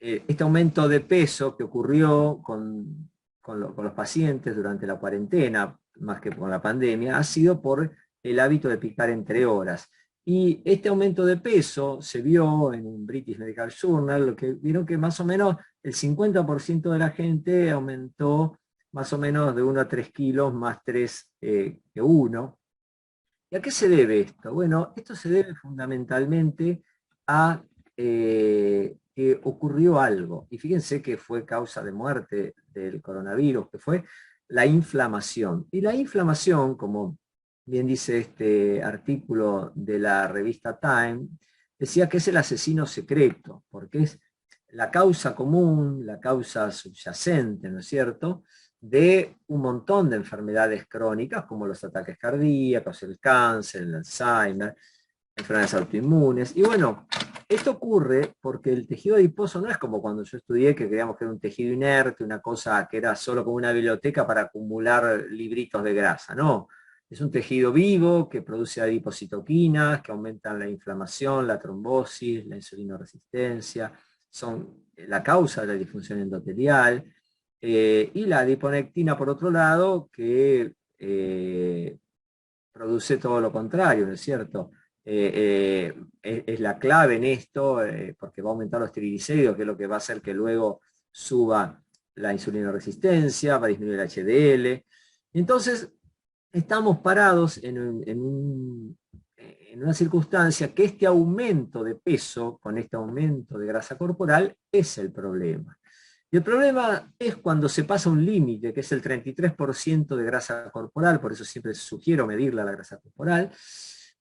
este aumento de peso que ocurrió con los pacientes durante la cuarentena, más que con la pandemia, ha sido por el hábito de picar entre horas. Y este aumento de peso se vio en un British Medical Journal, lo que vieron que más o menos el 50% de la gente aumentó más o menos de 1 a 3 kilos más 3 que 1. ¿Y a qué se debe esto? Bueno, esto se debe fundamentalmente a que ocurrió algo. Y fíjense que fue causa de muerte del coronavirus, que fue la inflamación. Y la inflamación, como bien dice este artículo de la revista Time, decía que es el asesino secreto, porque es la causa común, la causa subyacente, ¿no es cierto?, de un montón de enfermedades crónicas como los ataques cardíacos, el cáncer, el Alzheimer, enfermedades autoinmunes. Y bueno, esto ocurre porque el tejido adiposo no es como cuando yo estudié, que creíamos que era un tejido inerte, una cosa que era solo como una biblioteca para acumular libritos de grasa. No, es un tejido vivo que produce adipocitoquinas, que aumentan la inflamación, la trombosis, la insulinoresistencia, son la causa de la disfunción endotelial. Y la adiponectina, por otro lado, que produce todo lo contrario, ¿no es cierto? Es la clave en esto, porque va a aumentar los triglicéridos, que es lo que va a hacer que luego suba la insulinoresistencia, va a disminuir el HDL. Entonces, estamos parados en una circunstancia que este aumento de peso con este aumento de grasa corporal es el problema. Y el problema es cuando se pasa un límite, que es el 33% de grasa corporal, por eso siempre sugiero medirla la grasa corporal,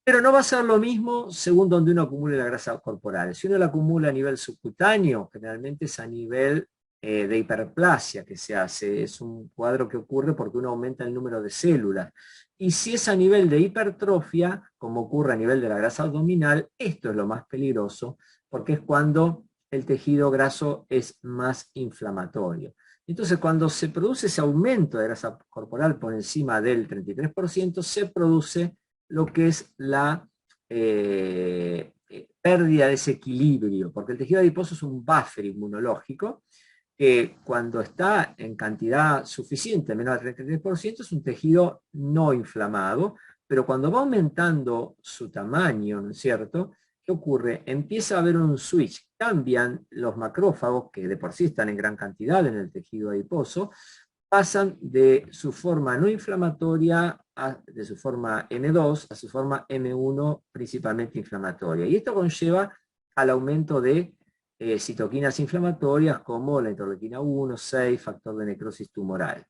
pero no va a ser lo mismo según donde uno acumule la grasa corporal. Si uno la acumula a nivel subcutáneo, generalmente es a nivel de hiperplasia que se hace, es un cuadro que ocurre porque uno aumenta el número de células. Y si es a nivel de hipertrofia, como ocurre a nivel de la grasa abdominal, esto es lo más peligroso, porque es cuando el tejido graso es más inflamatorio. Entonces, cuando se produce ese aumento de grasa corporal por encima del 33%, se produce lo que es la pérdida de ese equilibrio, porque el tejido adiposo es un buffer inmunológico que cuando está en cantidad suficiente, menos del 33%, es un tejido no inflamado, pero cuando va aumentando su tamaño, ¿no es cierto?, ¿qué ocurre? Empieza a haber un switch, cambian los macrófagos, que de por sí están en gran cantidad en el tejido adiposo, pasan de su forma no inflamatoria, de su forma M2, a su forma M1 principalmente inflamatoria. Y esto conlleva al aumento de citoquinas inflamatorias como la interleuquina 1, 6, factor de necrosis tumoral.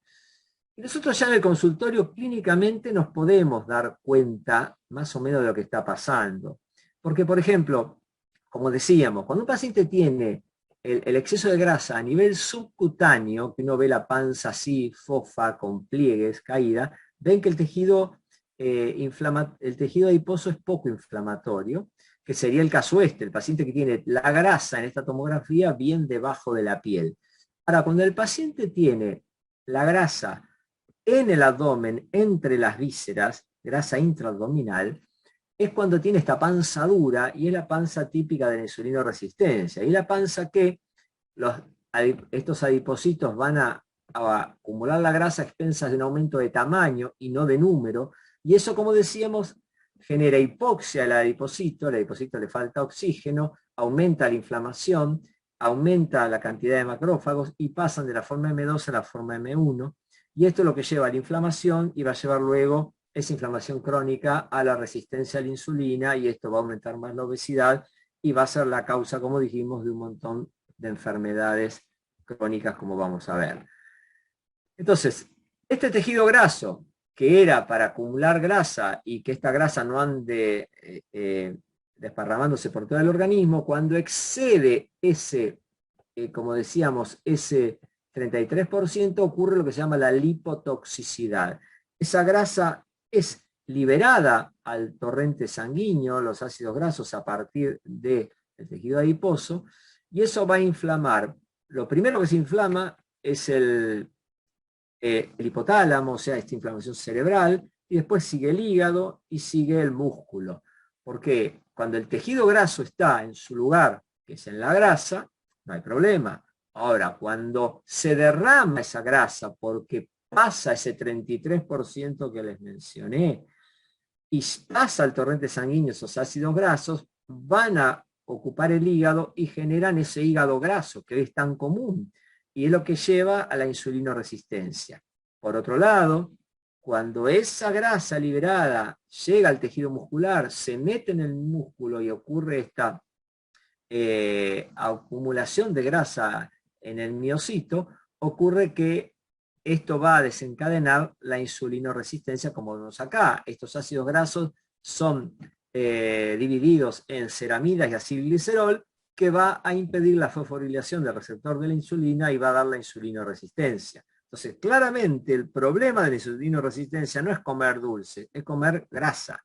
Y nosotros ya en el consultorio clínicamente nos podemos dar cuenta más o menos de lo que está pasando. Porque, por ejemplo, como decíamos, cuando un paciente tiene el exceso de grasa a nivel subcutáneo, que uno ve la panza así, fofa, con pliegues, caída, ven que el tejido adiposo es poco inflamatorio, que sería el caso el paciente que tiene la grasa en esta tomografía bien debajo de la piel. Ahora, cuando el paciente tiene la grasa en el abdomen, entre las vísceras, grasa intraabdominal, es cuando tiene esta panza dura y es la panza típica de la insulinoresistencia. Y la panza que estos adipocitos van a acumular la grasa a expensas de un aumento de tamaño y no de número. Y eso, como decíamos, genera hipoxia al adipocito le falta oxígeno, aumenta la inflamación, aumenta la cantidad de macrófagos y pasan de la forma M2 a la forma M1. Y esto es lo que lleva a la inflamación y va a llevar luego esa inflamación crónica a la resistencia a la insulina y esto va a aumentar más la obesidad y va a ser la causa, como dijimos, de un montón de enfermedades crónicas como vamos a ver. Entonces, este tejido graso que era para acumular grasa y que esta grasa no ande desparramándose por todo el organismo, cuando excede ese, como decíamos, ese 33%, ocurre lo que se llama la lipotoxicidad. Esa grasa es liberada al torrente sanguíneo, los ácidos grasos, a partir del tejido adiposo, y eso va a inflamar. Lo primero que se inflama es el hipotálamo, o sea, esta inflamación cerebral, y después sigue el hígado y sigue el músculo. Porque cuando el tejido graso está en su lugar, que es en la grasa, no hay problema. Ahora, cuando se derrama esa grasa porque pasa ese 33% que les mencioné y pasa al torrente sanguíneo esos ácidos grasos, van a ocupar el hígado y generan ese hígado graso que es tan común y es lo que lleva a la insulinoresistencia. Por otro lado, cuando esa grasa liberada llega al tejido muscular, se mete en el músculo y ocurre esta acumulación de grasa en el miocito, ocurre que esto va a desencadenar la insulinoresistencia, como vemos acá. Estos ácidos grasos son divididos en ceramidas y acilglicerol, que va a impedir la fosforilación del receptor de la insulina y va a dar la insulinoresistencia. Entonces, claramente el problema de la insulinoresistencia no es comer dulce, es comer grasa.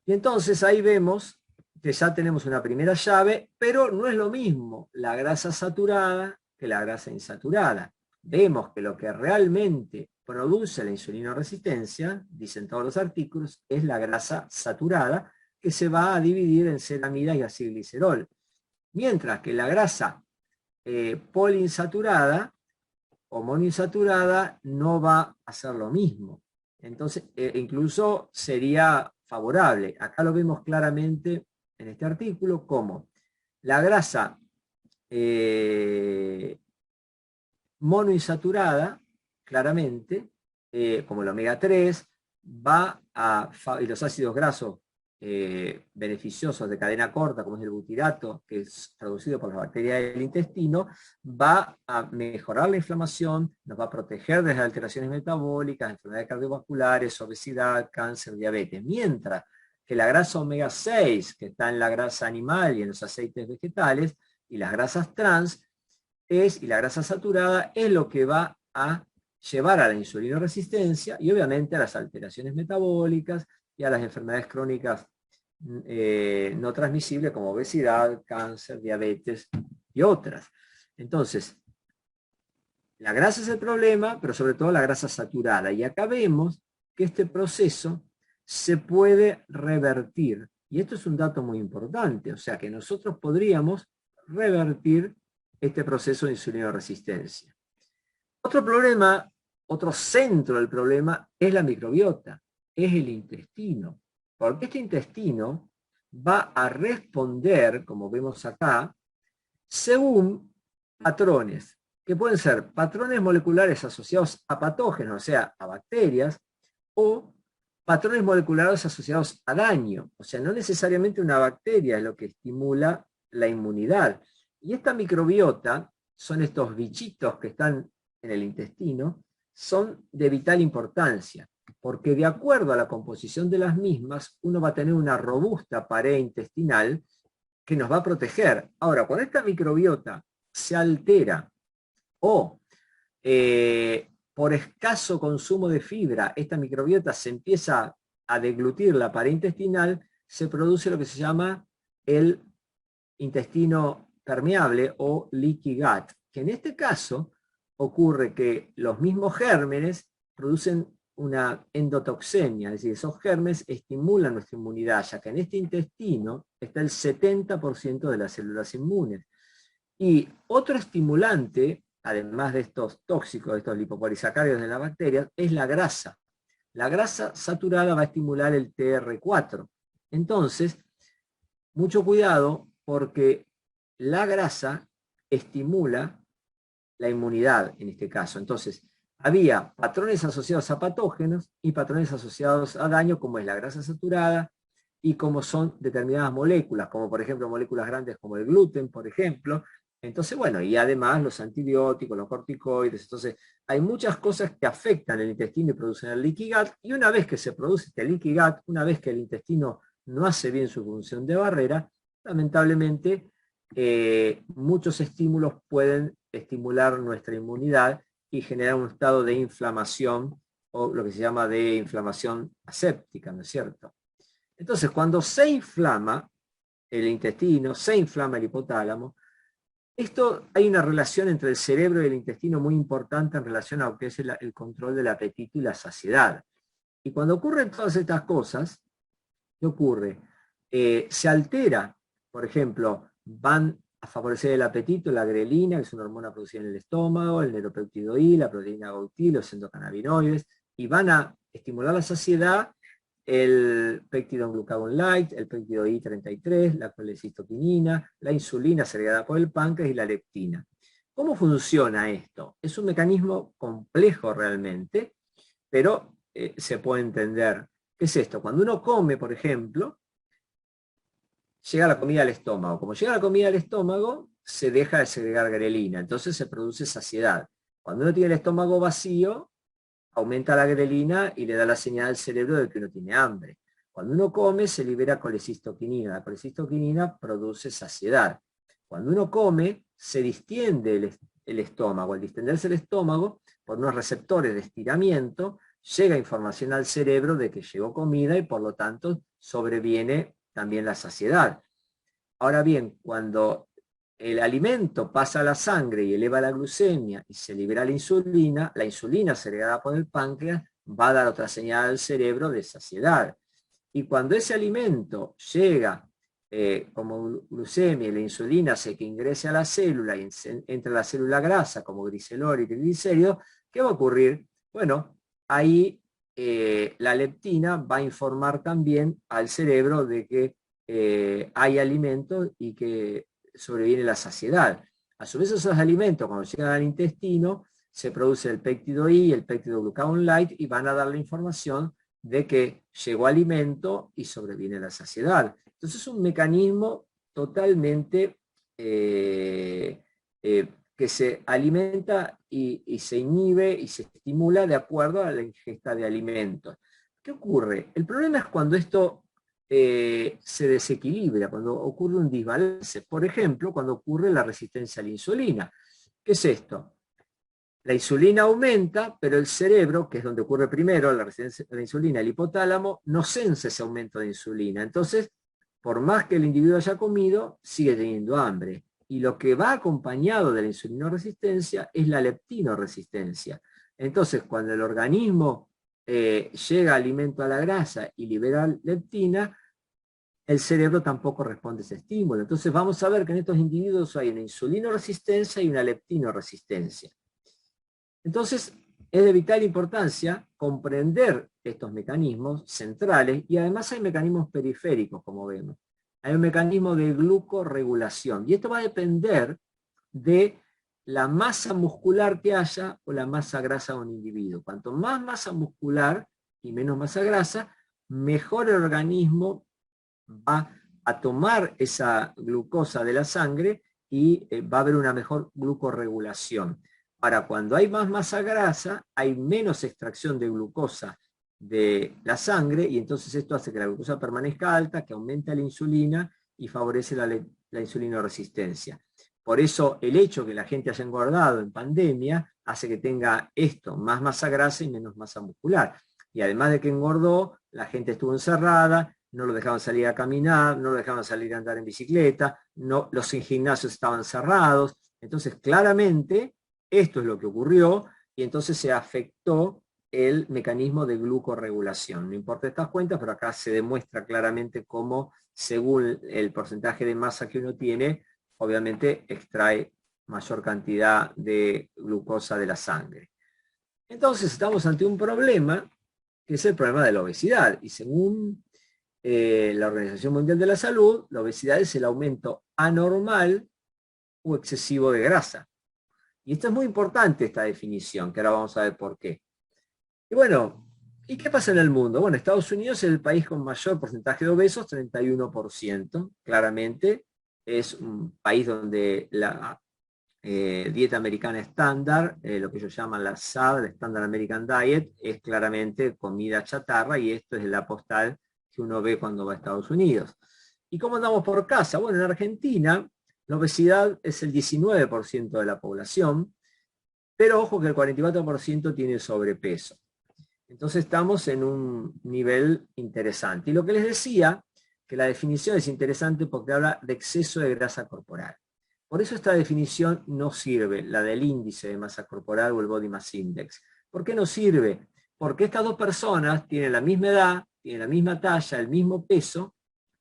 Y entonces ahí vemos que ya tenemos una primera llave, pero no es lo mismo la grasa saturada que la grasa insaturada. Vemos que lo que realmente produce la insulinoresistencia, dicen todos los artículos, es la grasa saturada, que se va a dividir en ceramidas y acilglicerol. Mientras que la grasa poliinsaturada o monoinsaturada no va a hacer lo mismo. Entonces, incluso sería favorable. Acá lo vemos claramente en este artículo como la grasa monoinsaturada, claramente, como el omega 3, y los ácidos grasos beneficiosos de cadena corta, como es el butirato, que es producido por las bacterias del intestino, va a mejorar la inflamación, nos va a proteger de las alteraciones metabólicas, enfermedades cardiovasculares, obesidad, cáncer, diabetes. Mientras que la grasa omega 6, que está en la grasa animal y en los aceites vegetales, y las grasas trans, y la grasa saturada, es lo que va a llevar a la insulinoresistencia y obviamente a las alteraciones metabólicas y a las enfermedades crónicas no transmisibles como obesidad, cáncer, diabetes y otras. Entonces, la grasa es el problema, pero sobre todo la grasa saturada. Y acá vemos que este proceso se puede revertir. Y esto es un dato muy importante, o sea que nosotros podríamos revertir este proceso de insulinoresistencia. Otro problema, otro centro del problema es la microbiota, es el intestino. Porque este intestino va a responder, como vemos acá, según patrones, que pueden ser patrones moleculares asociados a patógenos, o sea, a bacterias, o patrones moleculares asociados a daño. O sea, no necesariamente una bacteria es lo que estimula la inmunidad. Y esta microbiota, son estos bichitos que están en el intestino, son de vital importancia, porque de acuerdo a la composición de las mismas, uno va a tener una robusta pared intestinal que nos va a proteger. Ahora, cuando esta microbiota se altera o por escaso consumo de fibra, esta microbiota se empieza a deglutir la pared intestinal, se produce lo que se llama el intestino permeable o leaky gut, que en este caso ocurre que los mismos gérmenes producen una endotoxemia, es decir, esos gérmenes estimulan nuestra inmunidad, ya que en este intestino está el 70% de las células inmunes. Y otro estimulante, además de estos tóxicos, de estos lipopolisacáridos de las bacterias, es la grasa. La grasa saturada va a estimular el TR4. Entonces, mucho cuidado porque la grasa estimula la inmunidad en este caso. Entonces, había patrones asociados a patógenos y patrones asociados a daño, como es la grasa saturada y como son determinadas moléculas, como por ejemplo moléculas grandes como el gluten, por ejemplo. Entonces, bueno, y además los antibióticos, los corticoides. Entonces, hay muchas cosas que afectan el intestino y producen el leaky gut, y una vez que se produce este leaky gut, una vez que el intestino no hace bien su función de barrera, lamentablemente muchos estímulos pueden estimular nuestra inmunidad y generar un estado de inflamación, o lo que se llama de inflamación aséptica, ¿no es cierto? Entonces, cuando se inflama el intestino, se inflama el hipotálamo, hay una relación entre el cerebro y el intestino muy importante en relación a lo que es el control del apetito y la saciedad. Y cuando ocurren todas estas cosas, ¿qué ocurre? Se altera, por ejemplo, van a favorecer el apetito, la grelina, que es una hormona producida en el estómago, el neuropéptido I, la proteína GOT, los endocannabinoides, y van a estimular la saciedad el péptido glucagon light, el péptido I33, la colecistoquinina, la insulina segregada por el páncreas y la leptina. ¿Cómo funciona esto? Es un mecanismo complejo realmente, pero se puede entender. ¿Qué es esto? Cuando uno come, por ejemplo, llega la comida al estómago. Como llega la comida al estómago, se deja de segregar grelina, entonces se produce saciedad. Cuando uno tiene el estómago vacío, aumenta la grelina y le da la señal al cerebro de que uno tiene hambre. Cuando uno come, se libera colecistoquinina. La colecistoquinina produce saciedad. Cuando uno come, se distiende el estómago. Al distenderse el estómago, por unos receptores de estiramiento, llega información al cerebro de que llegó comida y por lo tanto sobreviene también la saciedad. Ahora bien, cuando el alimento pasa a la sangre y eleva la glucemia y se libera la insulina segregada por el páncreas va a dar otra señal al cerebro de saciedad. Y cuando ese alimento llega como glucemia y la insulina hace que ingrese a la célula y entre la célula grasa como glicerol y triglicéridos, ¿qué va a ocurrir? Bueno, ahí la leptina va a informar también al cerebro de que hay alimentos y que sobreviene la saciedad. A su vez esos alimentos cuando llegan al intestino se produce el péptido I y el péptido glucagon light y van a dar la información de que llegó alimento y sobreviene la saciedad. Entonces es un mecanismo totalmente que se alimenta y se inhibe y se estimula de acuerdo a la ingesta de alimentos. ¿Qué ocurre? El problema es cuando esto se desequilibra, cuando ocurre un desbalance. Por ejemplo, cuando ocurre la resistencia a la insulina. ¿Qué es esto? La insulina aumenta, pero el cerebro, que es donde ocurre primero la resistencia a la insulina, el hipotálamo, no sensa ese aumento de insulina. Entonces, por más que el individuo haya comido, sigue teniendo hambre. Y lo que va acompañado de la insulinoresistencia es la leptinoresistencia. Entonces, cuando el organismo llega alimento a la grasa y libera leptina, el cerebro tampoco responde a ese estímulo. Entonces vamos a ver que en estos individuos hay una insulinoresistencia y una leptinoresistencia. Entonces es de vital importancia comprender estos mecanismos centrales y además hay mecanismos periféricos, como vemos. Hay un mecanismo de glucorregulación y esto va a depender de la masa muscular que haya o la masa grasa de un individuo. Cuanto más masa muscular y menos masa grasa, mejor el organismo va a tomar esa glucosa de la sangre y va a haber una mejor glucorregulación. Ahora, cuando hay más masa grasa, hay menos extracción de glucosa de la sangre y entonces esto hace que la glucosa permanezca alta, que aumente la insulina y favorece la insulinoresistencia. Por eso el hecho que la gente haya engordado en pandemia hace que tenga esto, más masa grasa y menos masa muscular. Y además de que engordó, la gente estuvo encerrada, no lo dejaban salir a caminar, no lo dejaban salir a andar en bicicleta, no, los gimnasios estaban cerrados. Entonces, claramente, esto es lo que ocurrió y entonces se afectó el mecanismo de glucorregulación. No importa estas cuentas, pero acá se demuestra claramente cómo, según el porcentaje de masa que uno tiene, obviamente extrae mayor cantidad de glucosa de la sangre. Entonces estamos ante un problema que es el problema de la obesidad. Y según la Organización Mundial de la Salud, la obesidad es el aumento anormal o excesivo de grasa. Y esto es muy importante, esta definición, que ahora vamos a ver por qué. Y bueno, ¿y qué pasa en el mundo? Bueno, Estados Unidos es el país con mayor porcentaje de obesos, 31%. Claramente es un país donde la dieta americana estándar, lo que ellos llaman la SAD, la Standard American Diet, es claramente comida chatarra y esto es la postal que uno ve cuando va a Estados Unidos. ¿Y cómo andamos por casa? Bueno, en Argentina la obesidad es el 19% de la población, pero ojo que el 44% tiene sobrepeso. Entonces estamos en un nivel interesante. Y lo que les decía, que la definición es interesante porque habla de exceso de grasa corporal. Por eso esta definición no sirve, la del índice de masa corporal o el Body Mass Index. ¿Por qué no sirve? Porque estas dos personas tienen la misma edad, tienen la misma talla, el mismo peso,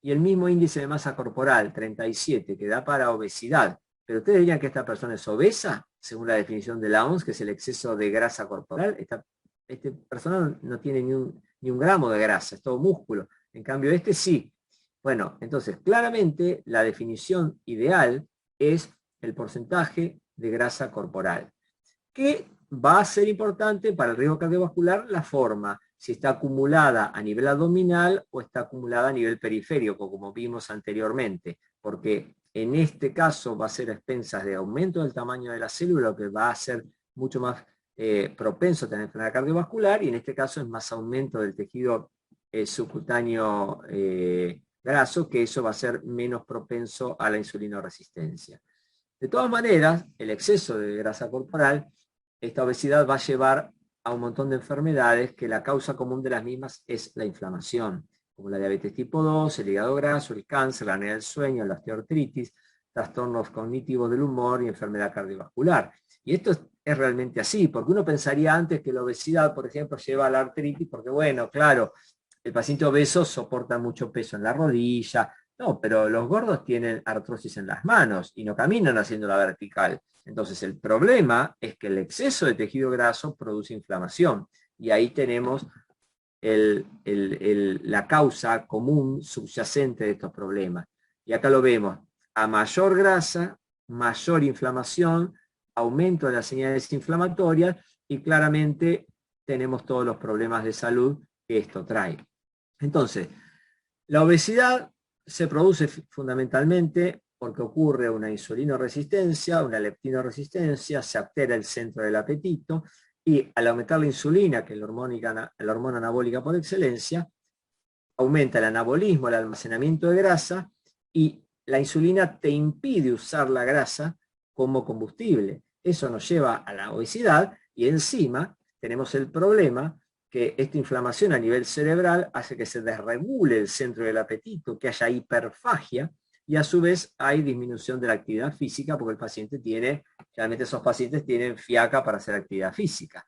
y el mismo índice de masa corporal, 37, que da para obesidad, pero ustedes dirían que esta persona es obesa, según la definición de la OMS, que es el exceso de grasa corporal. Esta persona no tiene ni un gramo de grasa, es todo músculo. En cambio, este sí. Bueno, entonces, claramente la definición ideal es el porcentaje de grasa corporal, que va a ser importante para el riesgo cardiovascular la forma, si está acumulada a nivel abdominal o está acumulada a nivel periférico, como vimos anteriormente, porque en este caso va a ser a expensas de aumento del tamaño de la célula, lo que va a ser mucho más propenso a tener enfermedad cardiovascular, y en este caso es más aumento del tejido subcutáneo graso, que eso va a ser menos propenso a la insulinoresistencia. De todas maneras, el exceso de grasa corporal, esta obesidad va a llevar a un montón de enfermedades que la causa común de las mismas es la inflamación, como la diabetes tipo 2, el hígado graso, el cáncer, la apnea del sueño, la osteoartritis, trastornos cognitivos del humor y enfermedad cardiovascular. Y esto es realmente así, porque uno pensaría antes que la obesidad, por ejemplo, lleva a la artritis, porque bueno, claro, el paciente obeso soporta mucho peso en la rodilla. No, pero los gordos tienen artrosis en las manos y no caminan haciendo la vertical. Entonces el problema es que el exceso de tejido graso produce inflamación, y ahí tenemos la causa común subyacente de estos problemas. Y acá lo vemos: a mayor grasa, mayor inflamación, aumento de las señales inflamatorias, y claramente tenemos todos los problemas de salud que esto trae. Entonces, la obesidad se produce fundamentalmente porque ocurre una insulinoresistencia, una leptinoresistencia, se altera el centro del apetito, y al aumentar la insulina, que es la hormona anabólica por excelencia, aumenta el anabolismo, el almacenamiento de grasa, y la insulina te impide usar la grasa como combustible. Eso nos lleva a la obesidad, y encima tenemos el problema que esta inflamación a nivel cerebral hace que se desregule el centro del apetito, que haya hiperfagia, y a su vez hay disminución de la actividad física, porque el paciente tiene, generalmente esos pacientes tienen fiaca para hacer actividad física.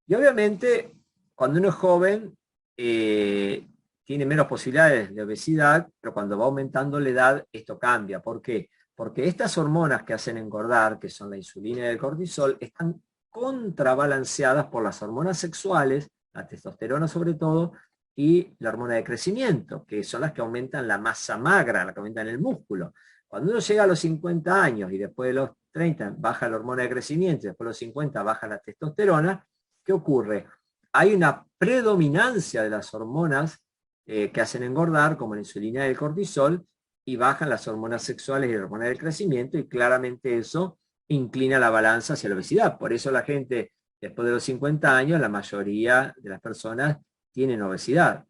Y obviamente, cuando uno es joven, tiene menos posibilidades de obesidad, pero cuando va aumentando la edad, esto cambia. ¿Por qué? Porque estas hormonas que hacen engordar, que son la insulina y el cortisol, están contrabalanceadas por las hormonas sexuales, la testosterona sobre todo, y la hormona de crecimiento, que son las que aumentan la masa magra, las que aumentan el músculo. Cuando uno llega a los 50 años y después de los 30 baja la hormona de crecimiento, y después de los 50 baja la testosterona, ¿qué ocurre? Hay una predominancia de las hormonas que hacen engordar, como la insulina y el cortisol, y bajan las hormonas sexuales y la hormona del crecimiento, y claramente eso inclina la balanza hacia la obesidad. Por eso la gente, después de los 50 años, la mayoría de las personas tienen obesidad.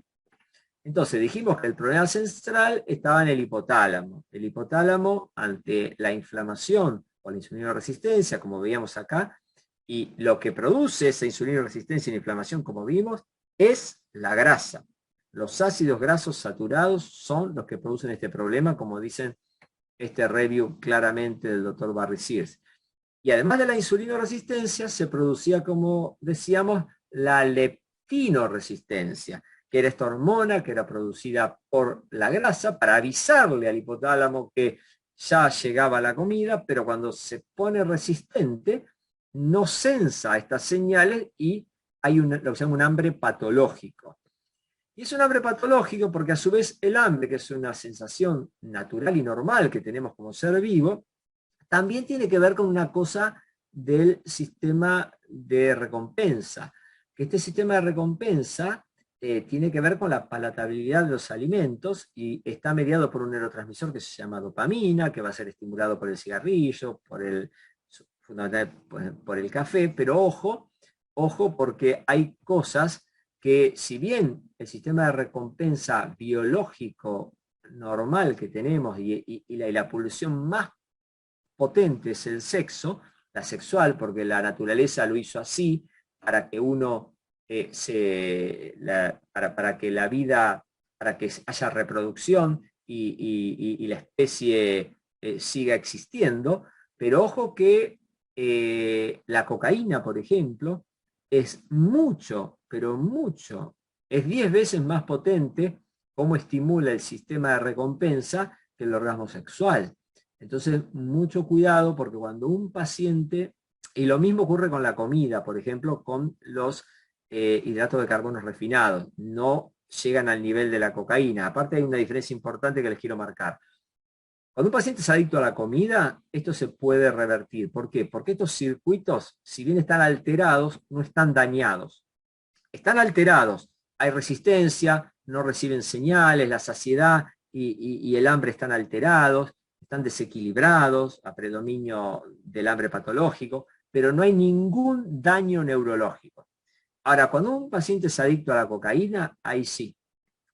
Entonces dijimos que el problema central estaba en el hipotálamo. El hipotálamo, ante la inflamación o la insulinoresistencia, como veíamos acá, y lo que produce esa insulinoresistencia y inflamación, como vimos, es la grasa. Los ácidos grasos saturados son los que producen este problema, como dicen este review claramente del doctor Barry Sears. Y además de la insulinoresistencia, se producía, como decíamos, la leptinoresistencia, que era esta hormona que era producida por la grasa para avisarle al hipotálamo que ya llegaba la comida, pero cuando se pone resistente, no sensa estas señales, y hay lo que se llama un hambre patológico. Y es un hambre patológico porque a su vez el hambre, que es una sensación natural y normal que tenemos como ser vivo, también tiene que ver con una cosa del sistema de recompensa, que este sistema de recompensa tiene que ver con la palatabilidad de los alimentos, y está mediado por un neurotransmisor que se llama dopamina, que va a ser estimulado por el cigarrillo, fundamentalmente por el café, pero ojo, porque hay cosas que, si bien el sistema de recompensa biológico normal que tenemos y la pulsión más potente es el sexo, la sexual, porque la naturaleza lo hizo así, para que uno para que la vida, para que haya reproducción y la especie siga existiendo. Pero ojo que la cocaína, por ejemplo, es mucho, pero mucho, es 10 veces más potente cómo estimula el sistema de recompensa que el orgasmo sexual. Entonces, mucho cuidado, porque cuando un paciente, y lo mismo ocurre con la comida, por ejemplo, con los hidratos de carbono refinados, no llegan al nivel de la cocaína. Aparte hay una diferencia importante que les quiero marcar. Cuando un paciente es adicto a la comida, esto se puede revertir. ¿Por qué? Porque estos circuitos, si bien están alterados, no están dañados. Están alterados, hay resistencia, no reciben señales, la saciedad y el hambre están alterados, están desequilibrados a predominio del hambre patológico, pero no hay ningún daño neurológico. Ahora, cuando un paciente es adicto a la cocaína, ahí sí.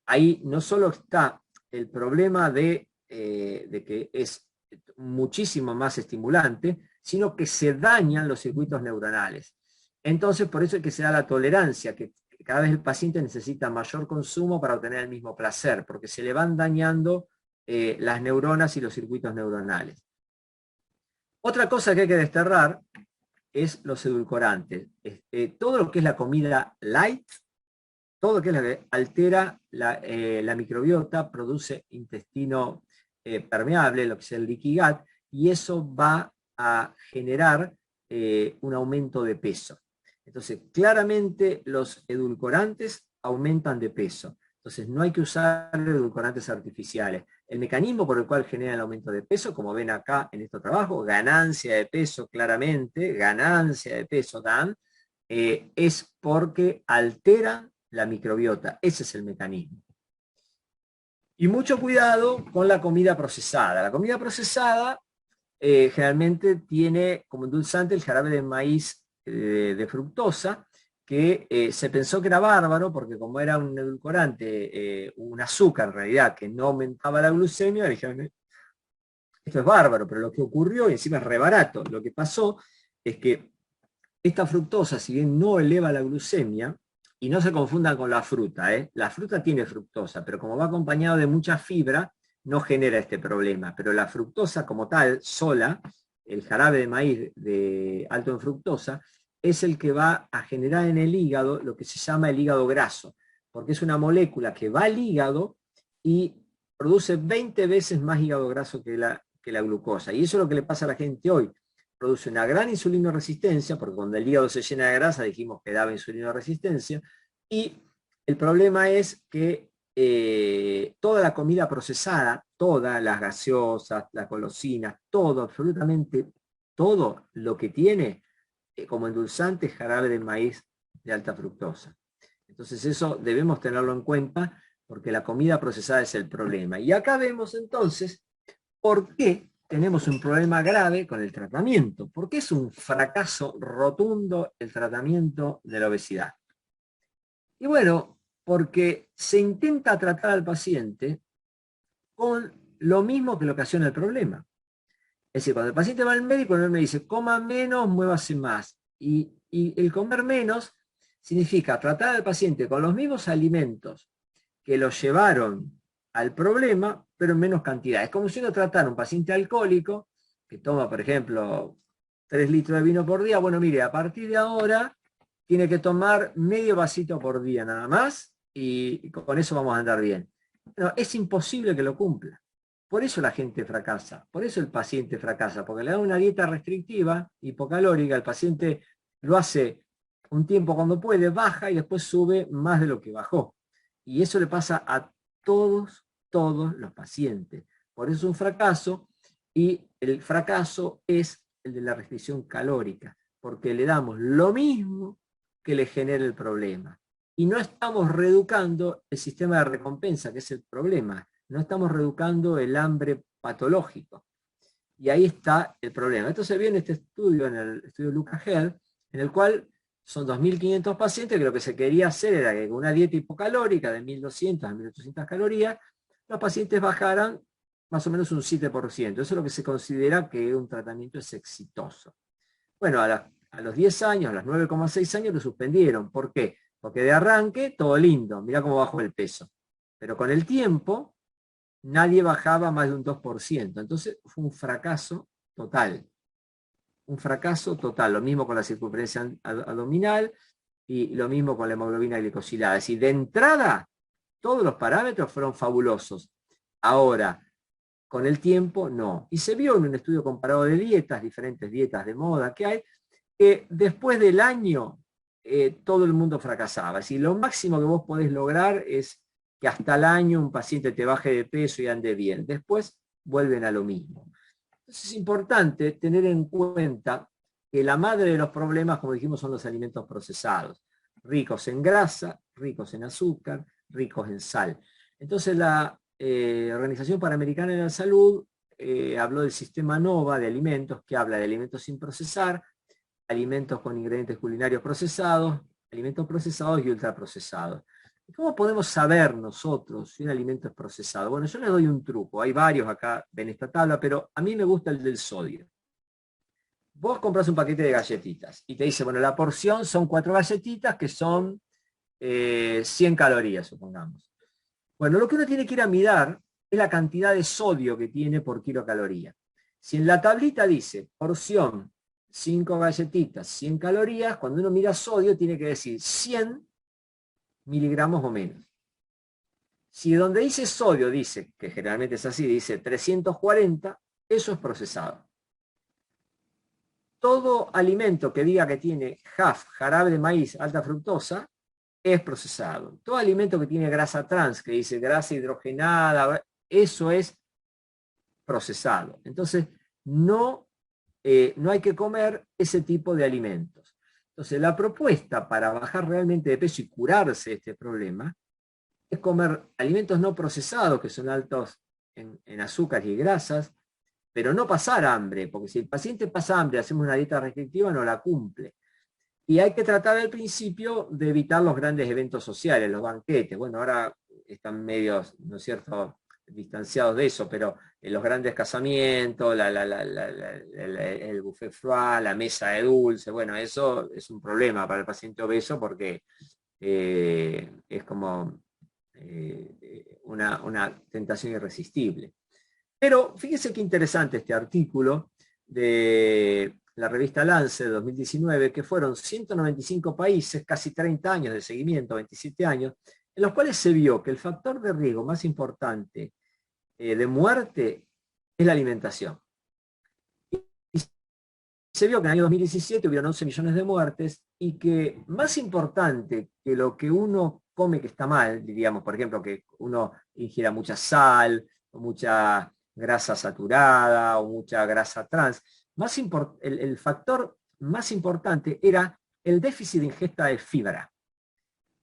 Ahí no solo está el problema de que es muchísimo más estimulante, sino que se dañan los circuitos neuronales. Entonces, por eso es que se da la tolerancia, que cada vez el paciente necesita mayor consumo para obtener el mismo placer, porque se le van dañando las neuronas y los circuitos neuronales. Otra cosa que hay que desterrar es los edulcorantes. Todo lo que es la comida light, todo lo que es la que altera la microbiota, produce intestino permeable, lo que es el leaky gut, y eso va a generar un aumento de peso. Entonces, claramente los edulcorantes aumentan de peso. Entonces, no hay que usar edulcorantes artificiales. El mecanismo por el cual genera el aumento de peso, como ven acá en este trabajo, ganancia de peso claramente, ganancia de peso dan, es porque alteran la microbiota. Ese es el mecanismo. Y mucho cuidado con la comida procesada. La comida procesada generalmente tiene como endulzante el jarabe de maíz de fructosa, que se pensó que era bárbaro, porque como era un edulcorante, un azúcar en realidad, que no aumentaba la glucemia, dijeron, esto es bárbaro, pero lo que ocurrió, y encima es re barato, lo que pasó es que esta fructosa, si bien no eleva la glucemia, y no se confundan con la fruta, la fruta tiene fructosa, pero como va acompañado de mucha fibra, no genera este problema. Pero la fructosa como tal, sola, el jarabe de maíz de alto en fructosa, es el que va a generar en el hígado lo que se llama el hígado graso, porque es una molécula que va al hígado y produce 20 veces más hígado graso que la glucosa. Y eso es lo que le pasa a la gente hoy. Produce una gran insulinoresistencia, porque cuando el hígado se llena de grasa dijimos que daba insulinoresistencia, y el problema es que toda la comida procesada, todas las gaseosas, las golosinas, todo, absolutamente todo lo que tiene como endulzante es jarabe de maíz de alta fructosa. Entonces eso debemos tenerlo en cuenta, porque la comida procesada es el problema. Y acá vemos entonces por qué tenemos un problema grave con el tratamiento. ¿Por qué es un fracaso rotundo el tratamiento de la obesidad? Y bueno, porque se intenta tratar al paciente con lo mismo que le ocasiona el problema. Es decir, cuando el paciente va al médico, él me dice, coma menos, muévase más. Y el comer menos significa tratar al paciente con los mismos alimentos que lo llevaron al problema, pero en menos cantidad. Es como si uno tratara a un paciente alcohólico que toma, por ejemplo, 3 litros de vino por día. Bueno, mire, a partir de ahora tiene que tomar medio vasito por día nada más y con eso vamos a andar bien. No, es imposible que lo cumpla. Por eso la gente fracasa, por eso el paciente fracasa, porque le da una dieta restrictiva, hipocalórica, el paciente lo hace un tiempo cuando puede, baja y después sube más de lo que bajó. Y eso le pasa a todos los pacientes. Por eso es un fracaso, y el fracaso es el de la restricción calórica, porque le damos lo mismo que le genera el problema. Y no estamos reeducando el sistema de recompensa, que es el problema. No estamos reeducando el hambre patológico. Y ahí está el problema. Esto se vio en este estudio, en el estudio Luca Health, en el cual son 2.500 pacientes que lo que se quería hacer era que con una dieta hipocalórica de 1.200 a 1.800 calorías, los pacientes bajaran más o menos un 7%. Eso es lo que se considera que un tratamiento es exitoso. Bueno, a los 10 años, a los 9,6 años lo suspendieron. ¿Por qué? Porque de arranque todo lindo, mirá cómo bajó el peso. Pero con el tiempo nadie bajaba más de un 2%. Entonces fue un fracaso total. Un fracaso total. Lo mismo con la circunferencia abdominal y lo mismo con la hemoglobina glicosilada. Es decir, de entrada todos los parámetros fueron fabulosos. Ahora, con el tiempo, no. Y se vio en un estudio comparado de dietas, diferentes dietas de moda que hay, que después del año todo el mundo fracasaba. Es decir, lo máximo que vos podés lograr es que hasta el año un paciente te baje de peso y ande bien. Después vuelven a lo mismo. Entonces es importante tener en cuenta que la madre de los problemas, como dijimos, son los alimentos procesados, ricos en grasa, ricos en azúcar, ricos en sal. Entonces la Organización Panamericana de la Salud habló del sistema NOVA de alimentos, que habla de alimentos sin procesar, alimentos con ingredientes culinarios procesados, alimentos procesados y ultraprocesados. ¿Cómo podemos saber nosotros si un alimento es procesado? Bueno, yo les doy un truco. Hay varios acá en esta tabla, pero a mí me gusta el del sodio. Vos compras un paquete de galletitas y te dice, bueno, la porción son 4 galletitas que son 100 calorías, supongamos. Bueno, lo que uno tiene que ir a mirar es la cantidad de sodio que tiene por kilocaloría. Si en la tablita dice porción 5 galletitas, 100 calorías, cuando uno mira sodio tiene que decir 100 miligramos o menos. Si donde dice sodio dice, que generalmente es así, dice 340, eso es procesado. Todo alimento que diga que tiene HAF, jarabe de maíz, alta fructosa, es procesado. Todo alimento que tiene grasa trans, que dice grasa hidrogenada, eso es procesado. Entonces, no hay que comer ese tipo de alimentos. Entonces, la propuesta para bajar realmente de peso y curarse este problema es comer alimentos no procesados, que son altos en azúcar y grasas, pero no pasar hambre, porque si el paciente pasa hambre y hacemos una dieta restrictiva, no la cumple. Y hay que tratar al principio de evitar los grandes eventos sociales, los banquetes. Bueno, ahora están medios, ¿no es cierto?, distanciados de eso, pero en los grandes casamientos, el buffet froid, la mesa de dulce, bueno, eso es un problema para el paciente obeso porque es como una tentación irresistible. Pero fíjese qué interesante este artículo de la revista Lancet de 2019, que fueron 195 países, casi 30 años de seguimiento, 27 años, en los cuales se vio que el factor de riesgo más importante de muerte es la alimentación. Y se vio que en el año 2017 hubieron 11 millones de muertes y que más importante que lo que uno come que está mal, diríamos, por ejemplo, que uno ingiera mucha sal, o mucha grasa saturada o mucha grasa trans, el factor más importante era el déficit de ingesta de fibra.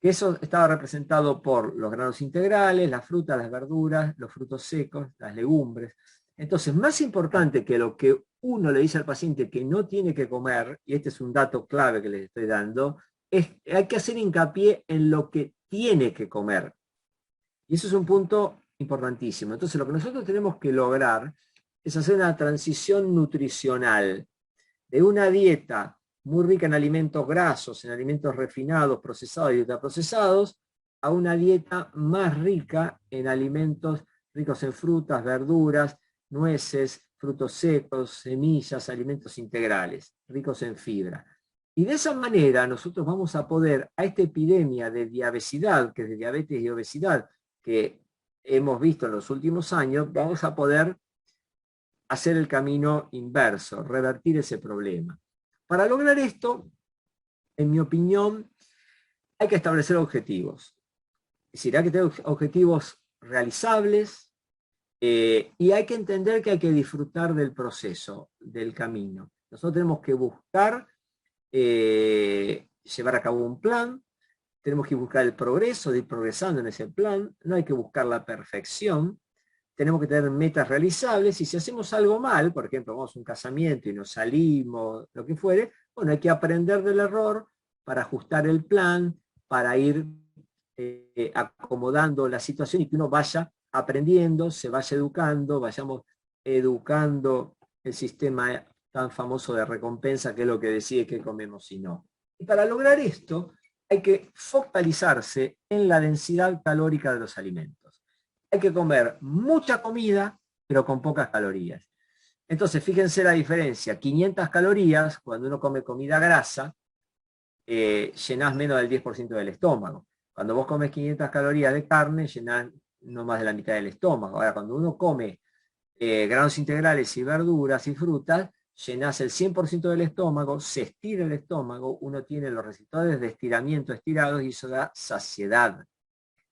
Eso estaba representado por los granos integrales, las frutas, las verduras, los frutos secos, las legumbres. Entonces, más importante que lo que uno le dice al paciente que no tiene que comer, y este es un dato clave que les estoy dando, hay que hacer hincapié en lo que tiene que comer. Y eso es un punto importantísimo. Entonces, lo que nosotros tenemos que lograr es hacer una transición nutricional de una dieta muy rica en alimentos grasos, en alimentos refinados, procesados y ultraprocesados, a una dieta más rica en alimentos ricos en frutas, verduras, nueces, frutos secos, semillas, alimentos integrales, ricos en fibra. Y de esa manera nosotros vamos a poder a esta epidemia de diabesidad, que es de diabetes y obesidad, que hemos visto en los últimos años, vamos a poder hacer el camino inverso, revertir ese problema. Para lograr esto, en mi opinión, hay que establecer objetivos. Es decir, hay que tener objetivos realizables y hay que entender que hay que disfrutar del proceso, del camino. Nosotros tenemos que buscar llevar a cabo un plan, tenemos que buscar el progreso, de ir progresando en ese plan, no hay que buscar la perfección, tenemos que tener metas realizables y si hacemos algo mal, por ejemplo, vamos a un casamiento y nos salimos, lo que fuere, bueno, hay que aprender del error para ajustar el plan, para ir acomodando la situación y que uno vaya aprendiendo, se vaya educando, vayamos educando el sistema tan famoso de recompensa que es lo que decide qué comemos y no. Y para lograr esto hay que focalizarse en la densidad calórica de los alimentos. Hay que comer mucha comida, pero con pocas calorías. Entonces, fíjense la diferencia. 500 calorías, cuando uno come comida grasa, llenás menos del 10% del estómago. Cuando vos comes 500 calorías de carne, llenás no más de la mitad del estómago. Ahora, cuando uno come granos integrales y verduras y frutas, llenás el 100% del estómago, se estira el estómago, uno tiene los receptores de estiramiento estirados y eso da saciedad.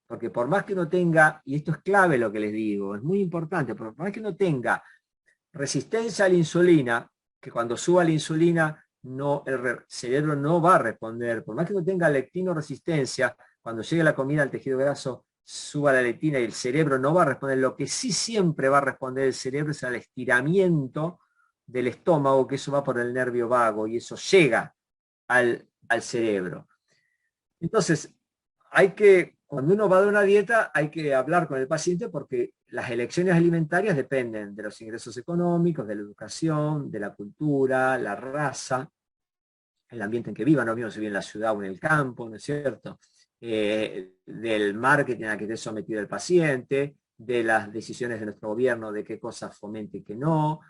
Porque por más que uno tenga, y esto es clave lo que les digo, es muy importante, por más que uno tenga resistencia a la insulina, que cuando suba la insulina no, el cerebro no va a responder, por más que uno tenga lectino resistencia, cuando llegue la comida al tejido graso, suba la lectina y el cerebro no va a responder. Lo que sí siempre va a responder el cerebro es al estiramiento del estómago, que eso va por el nervio vago y eso llega al cerebro. Entonces, cuando uno va a dar una dieta, hay que hablar con el paciente porque las elecciones alimentarias dependen de los ingresos económicos, de la educación, de la cultura, la raza, el ambiente en que viva, no mismo si vive en la ciudad o en el campo, ¿no es cierto? Del marketing al que esté sometido el paciente, de las decisiones de nuestro gobierno, de qué cosas fomente y qué no,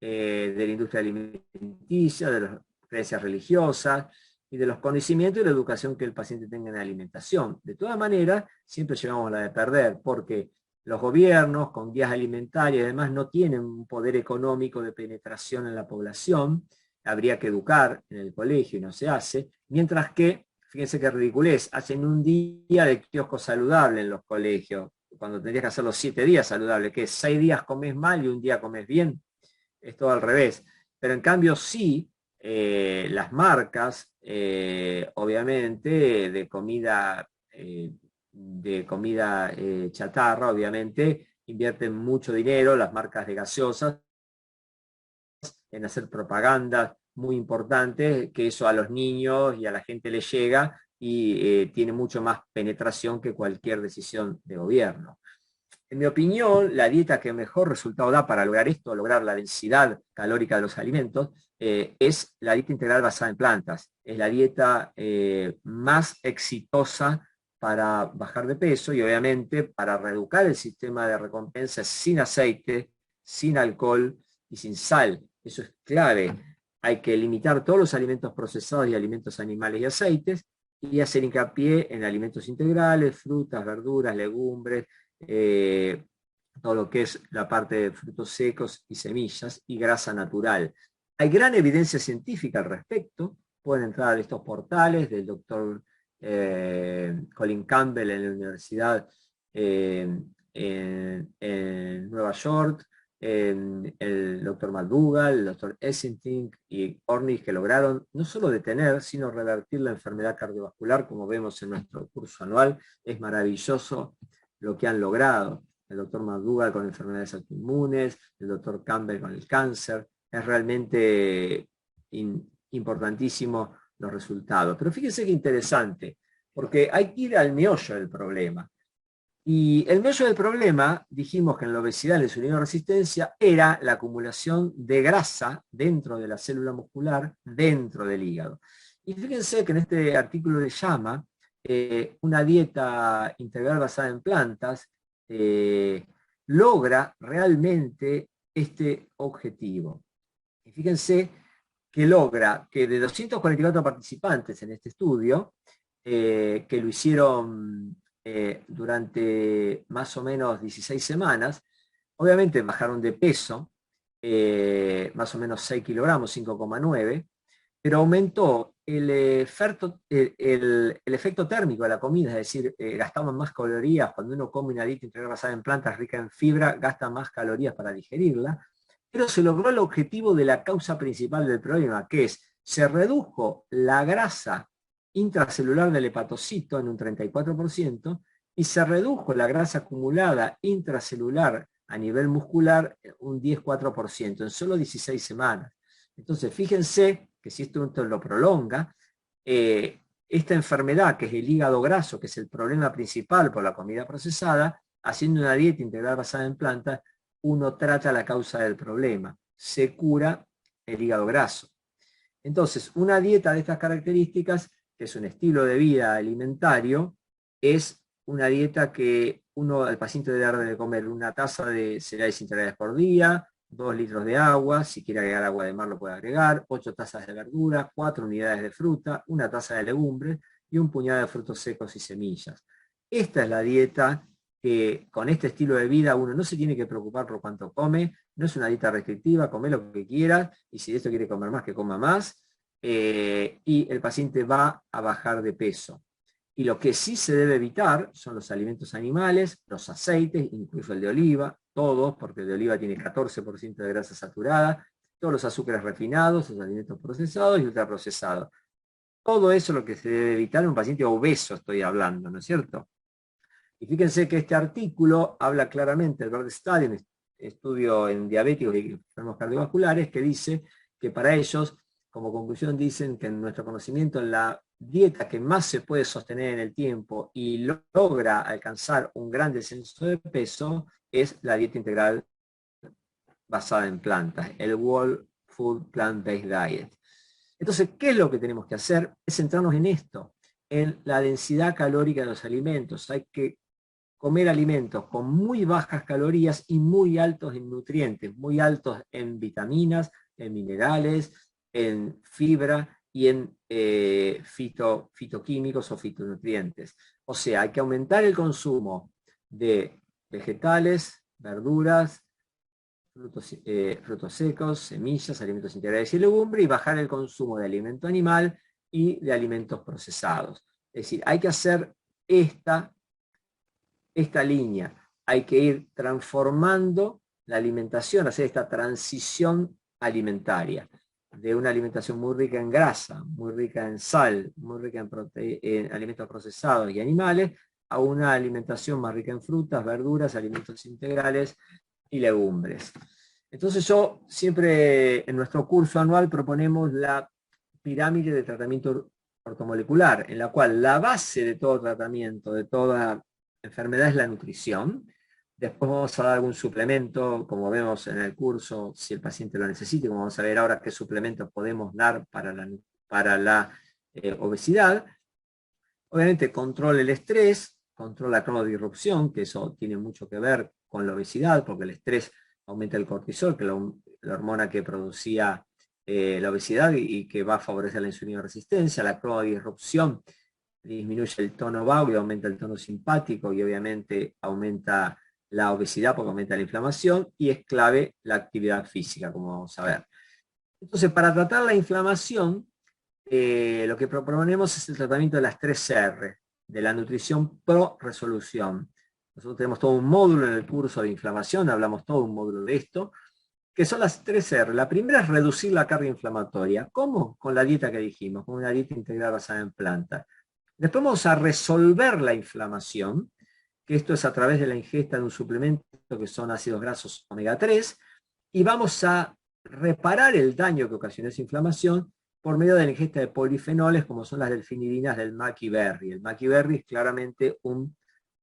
de la industria alimenticia, de las creencias religiosas, y de los conocimientos y la educación que el paciente tenga en la alimentación. De todas maneras, siempre llevamos la de perder, porque los gobiernos con guías alimentarias y demás no tienen un poder económico de penetración en la población, habría que educar en el colegio y no se hace, mientras que, fíjense qué ridiculez, hacen un día de kiosco saludable en los colegios, cuando tendrías que hacer los 7 días saludables, que es 6 días comes mal y un día comes bien, es todo al revés. Pero en cambio sí, las marcas, obviamente, de comida chatarra, obviamente, invierten mucho dinero, las marcas de gaseosas, en hacer propaganda muy importante, que eso a los niños y a la gente les llega y tiene mucho más penetración que cualquier decisión de gobierno. En mi opinión, la dieta que mejor resultado da para lograr esto, lograr la densidad calórica de los alimentos, es la dieta integral basada en plantas. Es la dieta más exitosa para bajar de peso y obviamente para reeducar el sistema de recompensa sin aceite, sin alcohol y sin sal. Eso es clave. Hay que limitar todos los alimentos procesados y alimentos animales y aceites y hacer hincapié en alimentos integrales, frutas, verduras, legumbres, todo lo que es la parte de frutos secos y semillas y grasa natural. Hay gran evidencia científica al respecto. Pueden entrar a estos portales del doctor Colin Campbell en la Universidad en Nueva York, el doctor McDougall, el doctor Essentink y Ornish, que lograron no solo detener, sino revertir la enfermedad cardiovascular, como vemos en nuestro curso anual. Es maravilloso lo que han logrado. El doctor McDougall con enfermedades autoinmunes, el doctor Campbell con el cáncer. Es realmente importantísimo los resultados. Pero fíjense qué interesante, porque hay que ir al meollo del problema. Y el meollo del problema, dijimos que en la obesidad, en la insulina resistencia, era la acumulación de grasa dentro de la célula muscular, dentro del hígado. Y fíjense que en este artículo le llama una dieta integral basada en plantas, logra realmente este objetivo. Y fíjense que logra que de 244 participantes en este estudio, que lo hicieron durante más o menos 16 semanas, obviamente bajaron de peso, más o menos 6 kilogramos, 5,9, pero aumentó el efecto térmico de la comida, es decir, gastamos más calorías. Cuando uno come una dieta integral basada en plantas rica en fibra, gasta más calorías para digerirla, pero se logró el objetivo de la causa principal del problema, que es, se redujo la grasa intracelular del hepatocito en un 34% y se redujo la grasa acumulada intracelular a nivel muscular un 10,4% en solo 16 semanas. Entonces, fíjense que si esto lo prolonga, esta enfermedad, que es el hígado graso, que es el problema principal por la comida procesada, haciendo una dieta integral basada en plantas, uno trata la causa del problema, se cura el hígado graso. Entonces, una dieta de estas características, que es un estilo de vida alimentario, es una dieta que al paciente debe dar de comer una taza de cereales integrales por día, 2 litros de agua, si quiere agregar agua de mar lo puede agregar, 8 tazas de verdura, 4 unidades de fruta, una taza de legumbres y un puñado de frutos secos y semillas. Esta es la dieta que con este estilo de vida uno no se tiene que preocupar por cuánto come, no es una dieta restrictiva, come lo que quiera, y si esto quiere comer más, que coma más, y el paciente va a bajar de peso. Y lo que sí se debe evitar son los alimentos animales, los aceites, incluso el de oliva, todos, porque el de oliva tiene 14% de grasa saturada, todos los azúcares refinados, los alimentos procesados y ultraprocesados. Todo eso es lo que se debe evitar en un paciente obeso, estoy hablando, ¿no es cierto? Y fíjense que este artículo habla claramente, el Verde Study, un estudio en diabéticos y enfermos cardiovasculares, que dice que para ellos, como conclusión, dicen que en nuestro conocimiento la dieta que más se puede sostener en el tiempo y logra alcanzar un gran descenso de peso es la dieta integral basada en plantas, el Whole Food Plant-Based Diet. Entonces, ¿qué es lo que tenemos que hacer? Es centrarnos en esto, en la densidad calórica de los alimentos. Hay que comer alimentos con muy bajas calorías y muy altos en nutrientes, muy altos en vitaminas, en minerales, en fibra y en fitoquímicos o fitonutrientes. O sea, hay que aumentar el consumo de vegetales, verduras, frutos secos, semillas, alimentos integrales y legumbres, y bajar el consumo de alimento animal y de alimentos procesados. Es decir, hay que hacer esta línea, hay que ir transformando la alimentación, hacer esta transición alimentaria, de una alimentación muy rica en grasa, muy rica en sal, muy rica en alimentos procesados y animales, a una alimentación más rica en frutas, verduras, alimentos integrales y legumbres. Entonces yo siempre en nuestro curso anual proponemos la pirámide de tratamiento ortomolecular, en la cual la base de todo tratamiento, de toda enfermedad es la nutrición. Después vamos a dar algún suplemento, como vemos en el curso, si el paciente lo necesita, como vamos a ver ahora qué suplementos podemos dar para la obesidad. Obviamente controla el estrés, controla la cronodisrupción, que eso tiene mucho que ver con la obesidad, porque el estrés aumenta el cortisol, que es la hormona que producía la obesidad y que va a favorecer la insulina resistencia. La cronodisrupción disminuye el tono vago y aumenta el tono simpático, y obviamente aumenta la obesidad porque aumenta la inflamación, y es clave la actividad física, como vamos a ver. Entonces, para tratar la inflamación, lo que proponemos es el tratamiento de las 3 R, de la nutrición pro resolución. Nosotros tenemos todo un módulo en el curso de inflamación, hablamos todo un módulo de esto, que son las 3 R. La primera es reducir la carga inflamatoria. ¿Cómo? Con la dieta que dijimos, con una dieta integral basada en plantas. Después vamos a resolver la inflamación, que esto es a través de la ingesta de un suplemento que son ácidos grasos omega 3, y vamos a reparar el daño que ocasionó esa inflamación por medio de la ingesta de polifenoles, como son las delfinidinas del maqui berry. El maqui berry es claramente un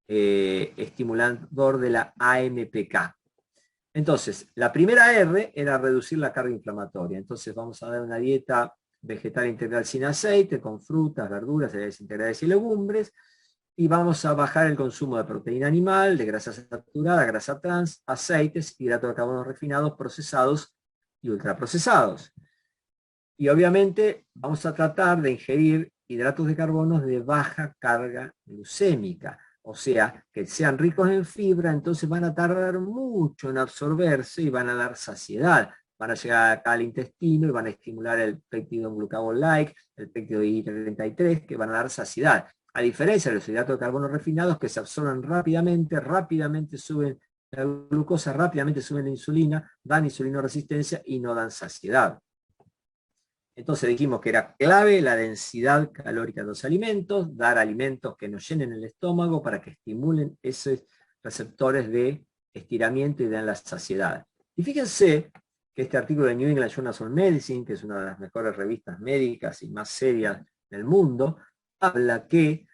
estimulador de la AMPK. Entonces, la primera R era reducir la carga inflamatoria. Entonces vamos a dar una dieta vegetal integral sin aceite, con frutas, verduras, cereales integrales y legumbres, y vamos a bajar el consumo de proteína animal, de grasa saturada, grasa trans, aceites, hidratos de carbono refinados, procesados y ultraprocesados. Y obviamente vamos a tratar de ingerir hidratos de carbono de baja carga glucémica, o sea, que sean ricos en fibra, entonces van a tardar mucho en absorberse y van a dar saciedad. Van a llegar acá al intestino y van a estimular el péptido glucagón-like, el péptido I33, que van a dar saciedad. A diferencia de los hidratos de carbono refinados, que se absorben rápidamente suben la glucosa, rápidamente suben la insulina, dan insulinoresistencia y no dan saciedad. Entonces dijimos que era clave la densidad calórica de los alimentos, dar alimentos que nos llenen el estómago para que estimulen esos receptores de estiramiento y den la saciedad. Y fíjense que este artículo de New England Journal of Medicine, que es una de las mejores revistas médicas y más serias del mundo, habla que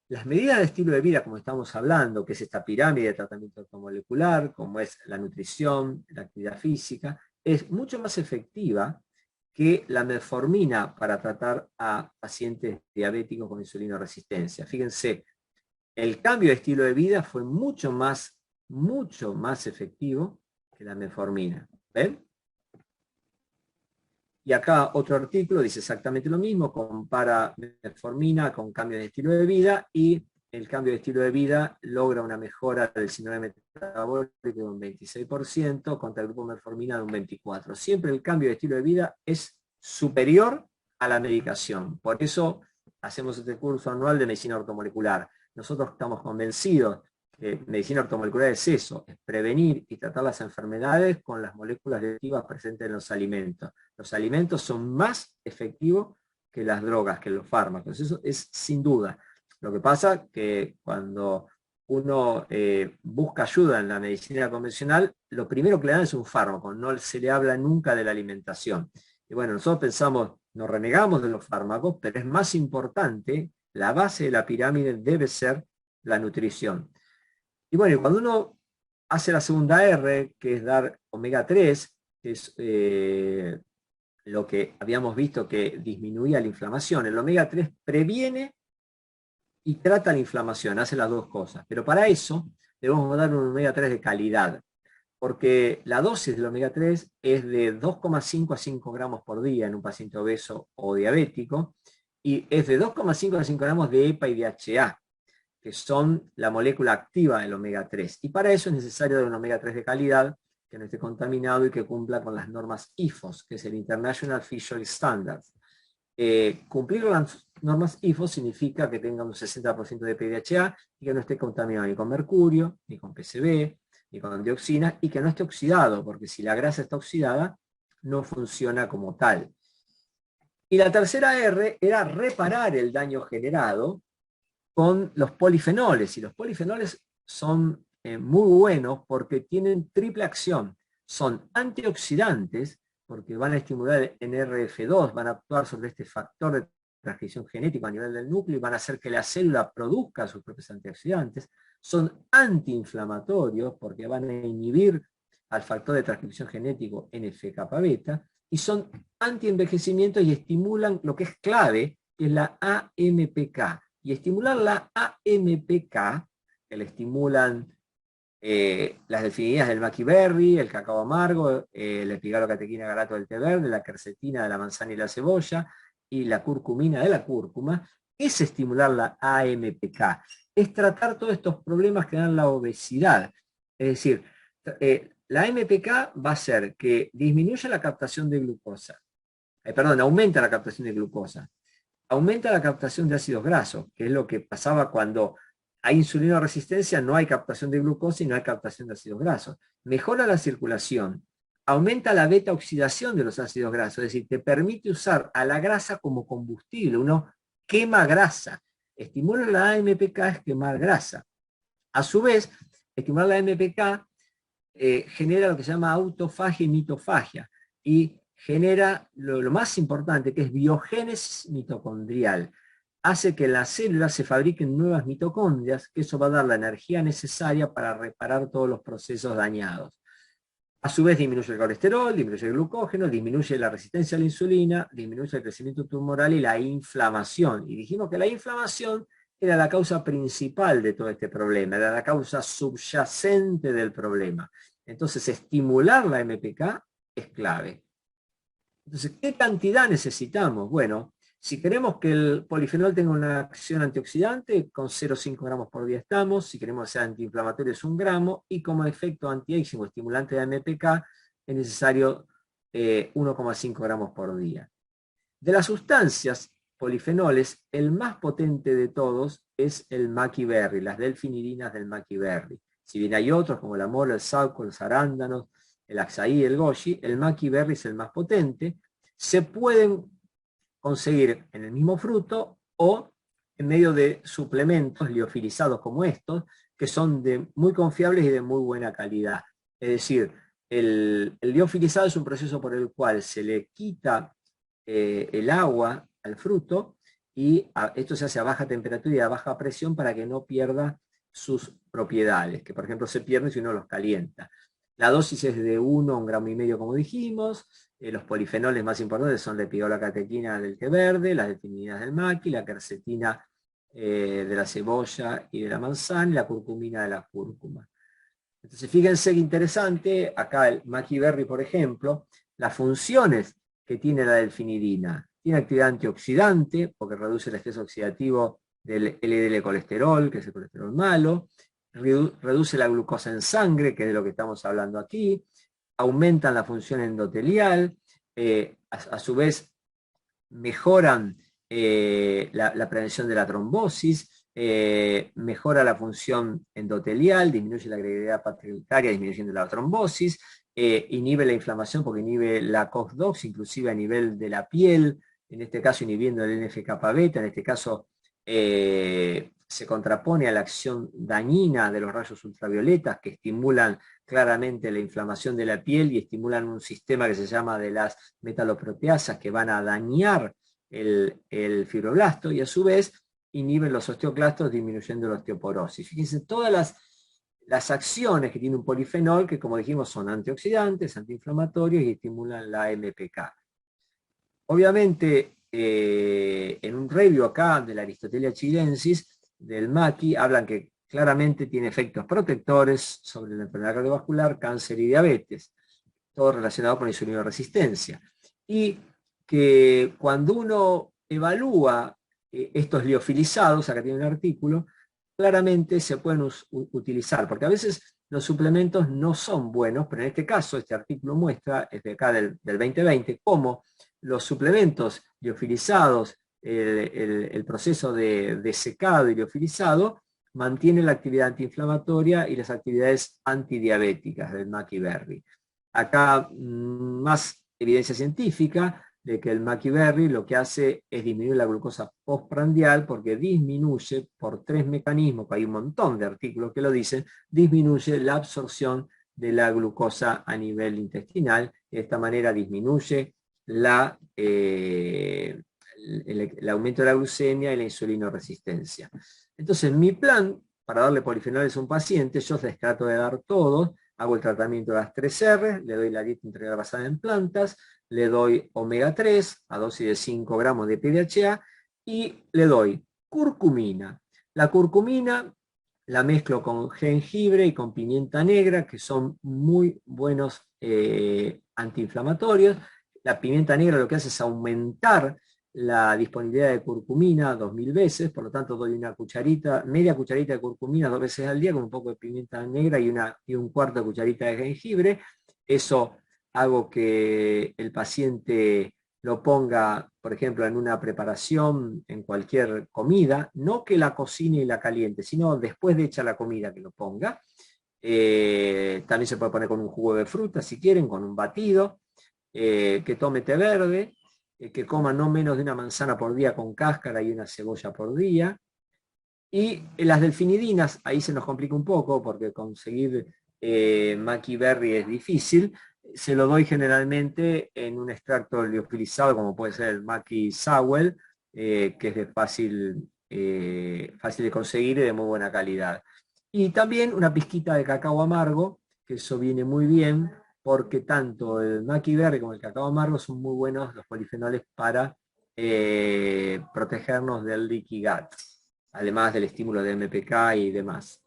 las medidas de estilo de vida, como estamos hablando, que es esta pirámide de tratamiento ortomolecular, como es la nutrición, la actividad física, es mucho más efectiva que la metformina para tratar a pacientes diabéticos con insulinoresistencia. Fíjense, el cambio de estilo de vida fue mucho más efectivo que la metformina. ¿Ven? Y acá otro artículo dice exactamente lo mismo, compara metformina con cambio de estilo de vida, y el cambio de estilo de vida logra una mejora del síndrome metabólico de un 26% contra el grupo metformina de un 24%. Siempre el cambio de estilo de vida es superior a la medicación. Por eso hacemos este curso anual de medicina ortomolecular. Nosotros estamos convencidos que medicina ortomolecular es eso, es prevenir y tratar las enfermedades con las moléculas activas presentes en los alimentos. Los alimentos son más efectivos que las drogas, que los fármacos. Eso es sin duda. Lo que pasa que cuando uno busca ayuda en la medicina convencional, lo primero que le dan es un fármaco, no se le habla nunca de la alimentación. Y bueno, nosotros pensamos, nos renegamos de los fármacos, pero es más importante, la base de la pirámide debe ser la nutrición. Y bueno, y cuando uno hace la segunda R, que es dar omega 3, que es lo que habíamos visto que disminuía la inflamación, el omega 3 previene y trata la inflamación, hace las dos cosas. Pero para eso debemos dar un omega 3 de calidad, porque la dosis del omega 3 es de 2,5 a 5 gramos por día en un paciente obeso o diabético, y es de 2,5 a 5 gramos de EPA y DHA, que son la molécula activa del omega 3. Y para eso es necesario dar un omega 3 de calidad, que no esté contaminado y que cumpla con las normas IFOS, que es el International Fisheries Standards. Cumplir con las normas IFOS significa que tenga un 60% de PDHA y que no esté contaminado ni con mercurio, ni con PCB, ni con dioxinas, y que no esté oxidado, porque si la grasa está oxidada, no funciona como tal. Y la tercera R era reparar el daño generado con los polifenoles, y los polifenoles son muy buenos porque tienen triple acción. Son antioxidantes, porque van a estimular el NRF2, van a actuar sobre este factor de transcripción genético a nivel del núcleo y van a hacer que la célula produzca sus propios antioxidantes. Son antiinflamatorios porque van a inhibir al factor de transcripción genético NF-kappa beta, y son antienvejecimiento y estimulan lo que es clave, que es la AMPK. Y estimular la AMPK, que le estimulan las delfinidas del maquiberry, el cacao amargo, el epigalocatequina galato del té verde, la quercetina de la manzana y la cebolla, y la curcumina de la cúrcuma, es estimular la AMPK. Es tratar todos estos problemas que dan la obesidad. Es decir, la AMPK va a hacer que disminuya la captación de glucosa. Aumenta la captación de glucosa. Aumenta la captación de ácidos grasos, que es lo que pasaba cuando hay insulinoresistencia, no hay captación de glucosa y no hay captación de ácidos grasos. Mejora la circulación, aumenta la beta oxidación de los ácidos grasos, es decir, te permite usar a la grasa como combustible, uno quema grasa. Estimular la AMPK es quemar grasa. A su vez, estimular la AMPK genera lo que se llama autofagia y mitofagia, y genera lo más importante, que es biogénesis mitocondrial. Hace que en las células se fabriquen nuevas mitocondrias, que eso va a dar la energía necesaria para reparar todos los procesos dañados. A su vez disminuye el colesterol, disminuye el glucógeno, disminuye la resistencia a la insulina, disminuye el crecimiento tumoral y la inflamación. Y dijimos que la inflamación era la causa principal de todo este problema, era la causa subyacente del problema. Entonces, estimular la MPK es clave. Entonces, ¿qué cantidad necesitamos? Bueno, si queremos que el polifenol tenga una acción antioxidante, con 0,5 gramos por día estamos. Si queremos que sea antiinflamatorio es 1 gramo, y como efecto anti-aging o estimulante de MPK es necesario 1,5 gramos por día. De las sustancias polifenoles, el más potente de todos es el maquiberry, las delfinidinas del maquiberry. Si bien hay otros como el amol, el sauco, los arándanos, el acai, el goji, el maquiberry es el más potente. Se pueden conseguir en el mismo fruto o en medio de suplementos liofilizados como estos, que son muy confiables y de muy buena calidad. Es decir, el liofilizado es un proceso por el cual se le quita el agua al fruto, y esto se hace a baja temperatura y a baja presión para que no pierda sus propiedades, que por ejemplo se pierden si uno los calienta. La dosis es de 1 a 1,5 gramos como dijimos. Los polifenoles más importantes son la epigalocatequina del té verde, las delfinidas del maqui, la quercetina de la cebolla y de la manzana, y la curcumina de la cúrcuma. Entonces fíjense qué interesante, acá el maquiberry por ejemplo, las funciones que tiene la delfinidina? Tiene actividad antioxidante, porque reduce el estrés oxidativo del LDL colesterol, que es el colesterol malo, reduce la glucosa en sangre, que es de lo que estamos hablando aquí, aumentan la función endotelial, a su vez mejoran la prevención de la trombosis, mejora la función endotelial, disminuye la agregadidad plateletaria, disminuyendo la trombosis, inhibe la inflamación porque inhibe la COX-2, inclusive a nivel de la piel, en este caso inhibiendo el NF-kappa-beta, en este caso se contrapone a la acción dañina de los rayos ultravioletas que estimulan claramente la inflamación de la piel y estimulan un sistema que se llama de las metaloproteasas que van a dañar el fibroblasto y a su vez inhiben los osteoclastos disminuyendo la osteoporosis. Fíjense todas las acciones que tiene un polifenol que, como dijimos, son antioxidantes, antiinflamatorios y estimulan la MPK. Obviamente, en un review acá de la Aristotelia chilensis, del MAQui, hablan que claramente tiene efectos protectores sobre la enfermedad cardiovascular, cáncer y diabetes, todo relacionado con la insulinoresistencia. Y que cuando uno evalúa estos liofilizados, acá tiene un artículo, claramente se pueden utilizar, porque a veces los suplementos no son buenos, pero en este caso, este artículo muestra, es de acá del 2020, cómo los suplementos liofilizados, el proceso de secado y liofilizado, mantiene la actividad antiinflamatoria y las actividades antidiabéticas del Maqui Berry. Acá más evidencia científica de que el Maqui Berry lo que hace es disminuir la glucosa postprandial porque disminuye por 3 mecanismos, que hay un montón de artículos que lo dicen, disminuye la absorción de la glucosa a nivel intestinal. De esta manera disminuye el aumento de la glucemia y la insulinoresistencia. Entonces, mi plan para darle polifenoles a un paciente, yo les trato de dar todos, hago el tratamiento de las 3R, le doy la dieta integral basada en plantas, le doy omega 3 a dosis de 5 gramos de PDHA y le doy curcumina. La curcumina la mezclo con jengibre y con pimienta negra, que son muy buenos antiinflamatorios. La pimienta negra lo que hace es aumentar la disponibilidad de curcumina 2000 veces, por lo tanto doy una cucharita, media cucharita de curcumina 2 veces al día con un poco de pimienta negra y un cuarto de cucharita de jengibre. Eso hago que el paciente lo ponga, por ejemplo, en una preparación, en cualquier comida, no que la cocine y la caliente, sino después de hecha la comida que lo ponga. También se puede poner con un jugo de fruta, si quieren, con un batido, que tome té verde, que coma no menos de una manzana por día con cáscara y una cebolla por día. Y las delfinidinas, ahí se nos complica un poco, porque conseguir Maqui Berry es difícil. Se lo doy generalmente en un extracto liofilizado, como puede ser el Maqui Sawell, que es de fácil de conseguir y de muy buena calidad. Y también una pizquita de cacao amargo, que eso viene muy bien, porque tanto el Maqui Berry como el cacao amargo son muy buenos los polifenoles para protegernos del leaky gut, además del estímulo de MPK y demás.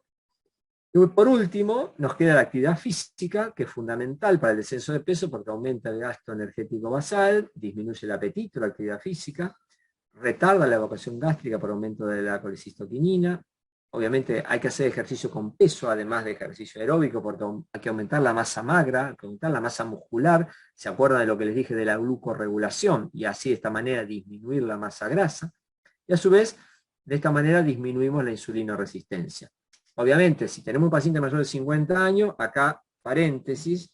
Y por último, nos queda la actividad física, que es fundamental para el descenso de peso porque aumenta el gasto energético basal, disminuye el apetito, la actividad física, retarda la evacuación gástrica por aumento de la colecistoquinina. Obviamente hay que hacer ejercicio con peso, además de ejercicio aeróbico, porque hay que aumentar la masa magra, hay que aumentar la masa muscular. ¿Se acuerdan de lo que les dije de la glucorregulación? Y así de esta manera disminuir la masa grasa. Y a su vez, de esta manera disminuimos la insulinoresistencia. Obviamente, si tenemos un paciente mayor de 50 años, acá, paréntesis,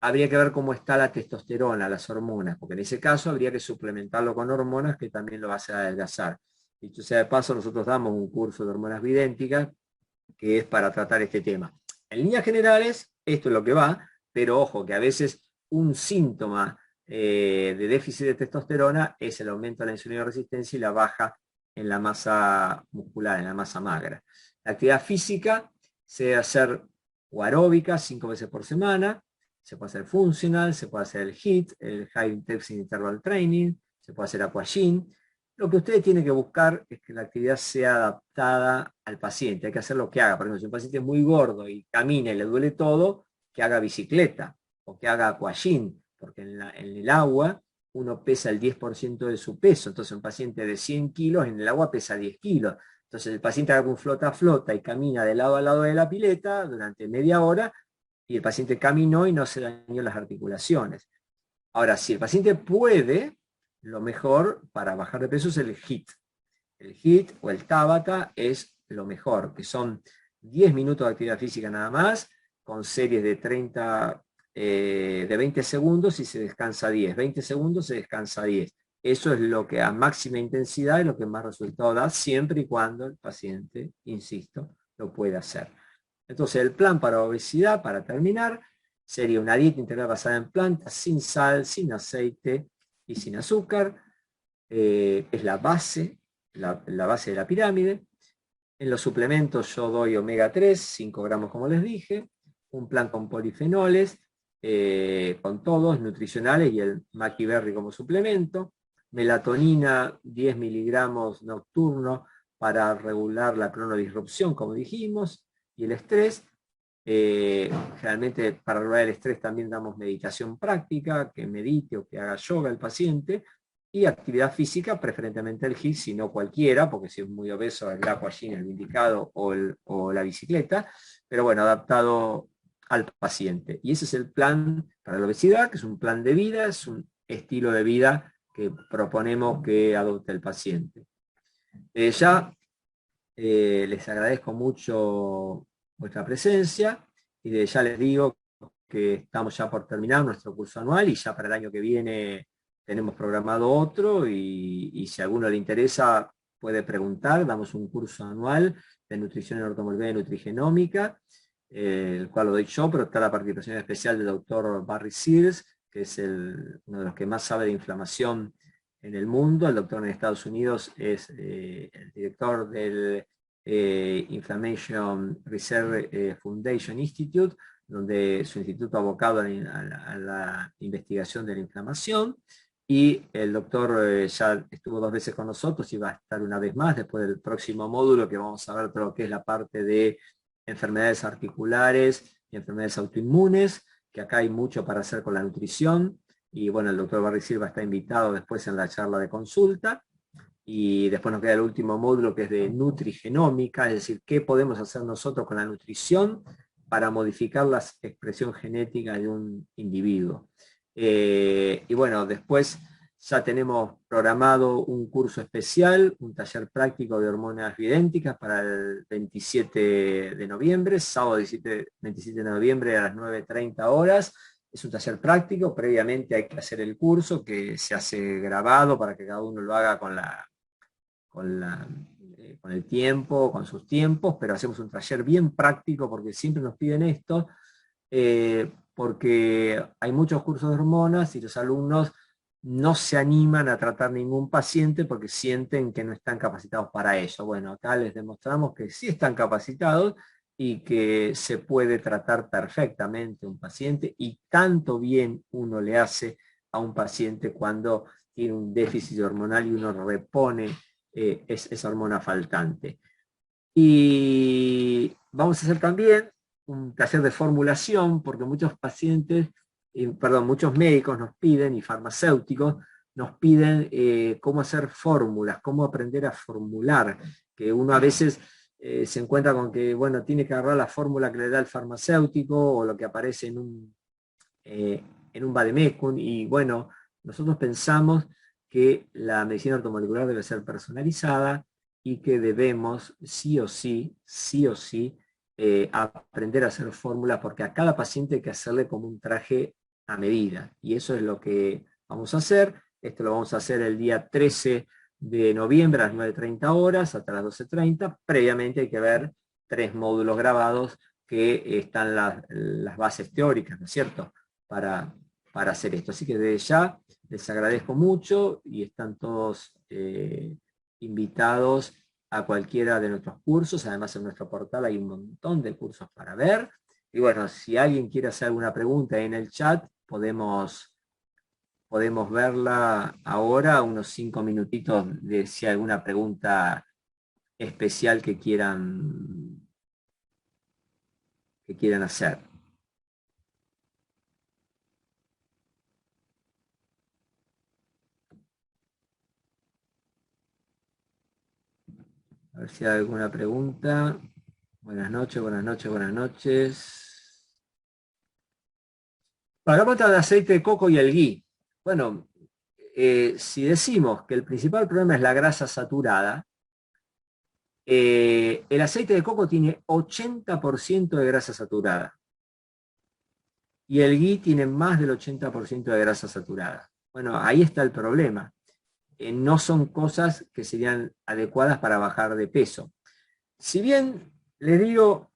habría que ver cómo está la testosterona, las hormonas, porque en ese caso habría que suplementarlo con hormonas que también lo va a hacer adelgazar. Dicho sea de paso, nosotros damos un curso de hormonas bidénticas que es para tratar este tema. En líneas generales, esto es lo que va, pero ojo, que a veces un síntoma de déficit de testosterona es el aumento de la insulinoresistencia y la baja en la masa muscular, en la masa magra. La actividad física se debe hacer o aeróbica 5 veces por semana, se puede hacer funcional, se puede hacer el HIIT, el High Intensity Interval Training, se puede hacer aquagym. Lo que ustedes tienen que buscar es que la actividad sea adaptada al paciente, hay que hacer lo que haga. Por ejemplo, si un paciente es muy gordo y camina y le duele todo, que haga bicicleta o que haga aquagym, porque en el agua uno pesa el 10% de su peso. Entonces un paciente de 100 kilos en el agua pesa 10 kilos. Entonces el paciente haga un flota y camina de lado a lado de la pileta durante media hora, y el paciente caminó y no se dañó las articulaciones. Ahora, si el paciente puede, lo mejor para bajar de peso es el HIIT. El HIIT o el Tabata es lo mejor, que son 10 minutos de actividad física nada más, con series de 20 segundos y se descansa 10. 20 segundos se descansa 10. Eso es lo que a máxima intensidad es lo que más resultado da, siempre y cuando el paciente, insisto, lo pueda hacer. Entonces el plan para obesidad, para terminar, sería una dieta integral basada en plantas, sin sal, sin aceite y sin azúcar. Es la base de la pirámide. En los suplementos yo doy omega 3, 5 gramos como les dije, un plan con polifenoles, con todos, nutricionales y el Maqui Berry como suplemento, melatonina 10 miligramos nocturno para regular la cronodisrupción, como dijimos, y el estrés. Generalmente para regular el estrés también damos meditación práctica, que medite o que haga yoga el paciente, y actividad física, preferentemente el HIIT, si no cualquiera, porque si es muy obeso el aquagym, el indicado, o la bicicleta, pero bueno, adaptado al paciente. Y ese es el plan para la obesidad, que es un plan de vida, es un estilo de vida que proponemos que adopte el paciente. Les agradezco mucho vuestra presencia, y ya les digo que estamos ya por terminar nuestro curso anual, y ya para el año que viene tenemos programado otro, y si a alguno le interesa puede preguntar. Damos un curso anual de nutrición en ortomolecular y nutrigenómica, el cual lo doy yo, pero está la participación especial del doctor Barry Sears, que es uno de los que más sabe de inflamación en el mundo. El doctor en Estados Unidos es el director del Inflammation Research Foundation Institute, donde su instituto ha abocado a la investigación de la inflamación. Y el doctor ya estuvo 2 veces con nosotros y va a estar una vez más después del próximo módulo, que vamos a ver todo lo que es la parte de enfermedades articulares y enfermedades autoinmunes, que acá hay mucho para hacer con la nutrición. Y bueno, el doctor Barry Silva está invitado después en la charla de consulta. Y después nos queda el último módulo, que es de nutrigenómica, es decir, qué podemos hacer nosotros con la nutrición para modificar la expresión genética de un individuo. Y bueno, después ya tenemos programado un curso especial, un taller práctico de hormonas bioidénticas para el 27 de noviembre, sábado 27 de noviembre a las 9:30 horas. Es un taller práctico, previamente hay que hacer el curso, que se hace grabado para que cada uno lo haga con el tiempo, con sus tiempos, pero hacemos un taller bien práctico porque siempre nos piden esto, porque hay muchos cursos de hormonas y los alumnos no se animan a tratar ningún paciente porque sienten que no están capacitados para eso. Bueno, acá les demostramos que sí están capacitados y que se puede tratar perfectamente un paciente, y tanto bien uno le hace a un paciente cuando tiene un déficit hormonal y uno repone esa hormona faltante. Y vamos a hacer también un taller de formulación, porque muchos pacientes, muchos médicos nos piden, y farmacéuticos, nos piden cómo hacer fórmulas, cómo aprender a formular, que uno a veces se encuentra con que, bueno, tiene que agarrar la fórmula que le da el farmacéutico o lo que aparece en un vademecum, y bueno, nosotros pensamos que la medicina ortomolecular debe ser personalizada y que debemos sí o sí aprender a hacer fórmulas, porque a cada paciente hay que hacerle como un traje a medida, y eso es lo que vamos a hacer. Esto lo vamos a hacer el día 13 de noviembre a las 9:30 horas hasta las 12:30. Previamente hay que ver 3 módulos grabados que están las bases teóricas, ¿no es cierto?, para, hacer esto. Así que desde ya les agradezco mucho, y están todos invitados a cualquiera de nuestros cursos. Además, en nuestro portal hay un montón de cursos para ver. Y bueno, si alguien quiere hacer alguna pregunta en el chat, podemos verla ahora, unos 5 minutitos, de si hay alguna pregunta especial que quieran hacer. A ver si hay alguna pregunta. Buenas noches, buenas noches, buenas noches. Para acá pregunta del aceite de coco y el ghee. Bueno, si decimos que el principal problema es la grasa saturada, el aceite de coco tiene 80% de grasa saturada. Y el ghee tiene más del 80% de grasa saturada. Bueno, ahí está el problema. No son cosas que serían adecuadas para bajar de peso. Si bien les digo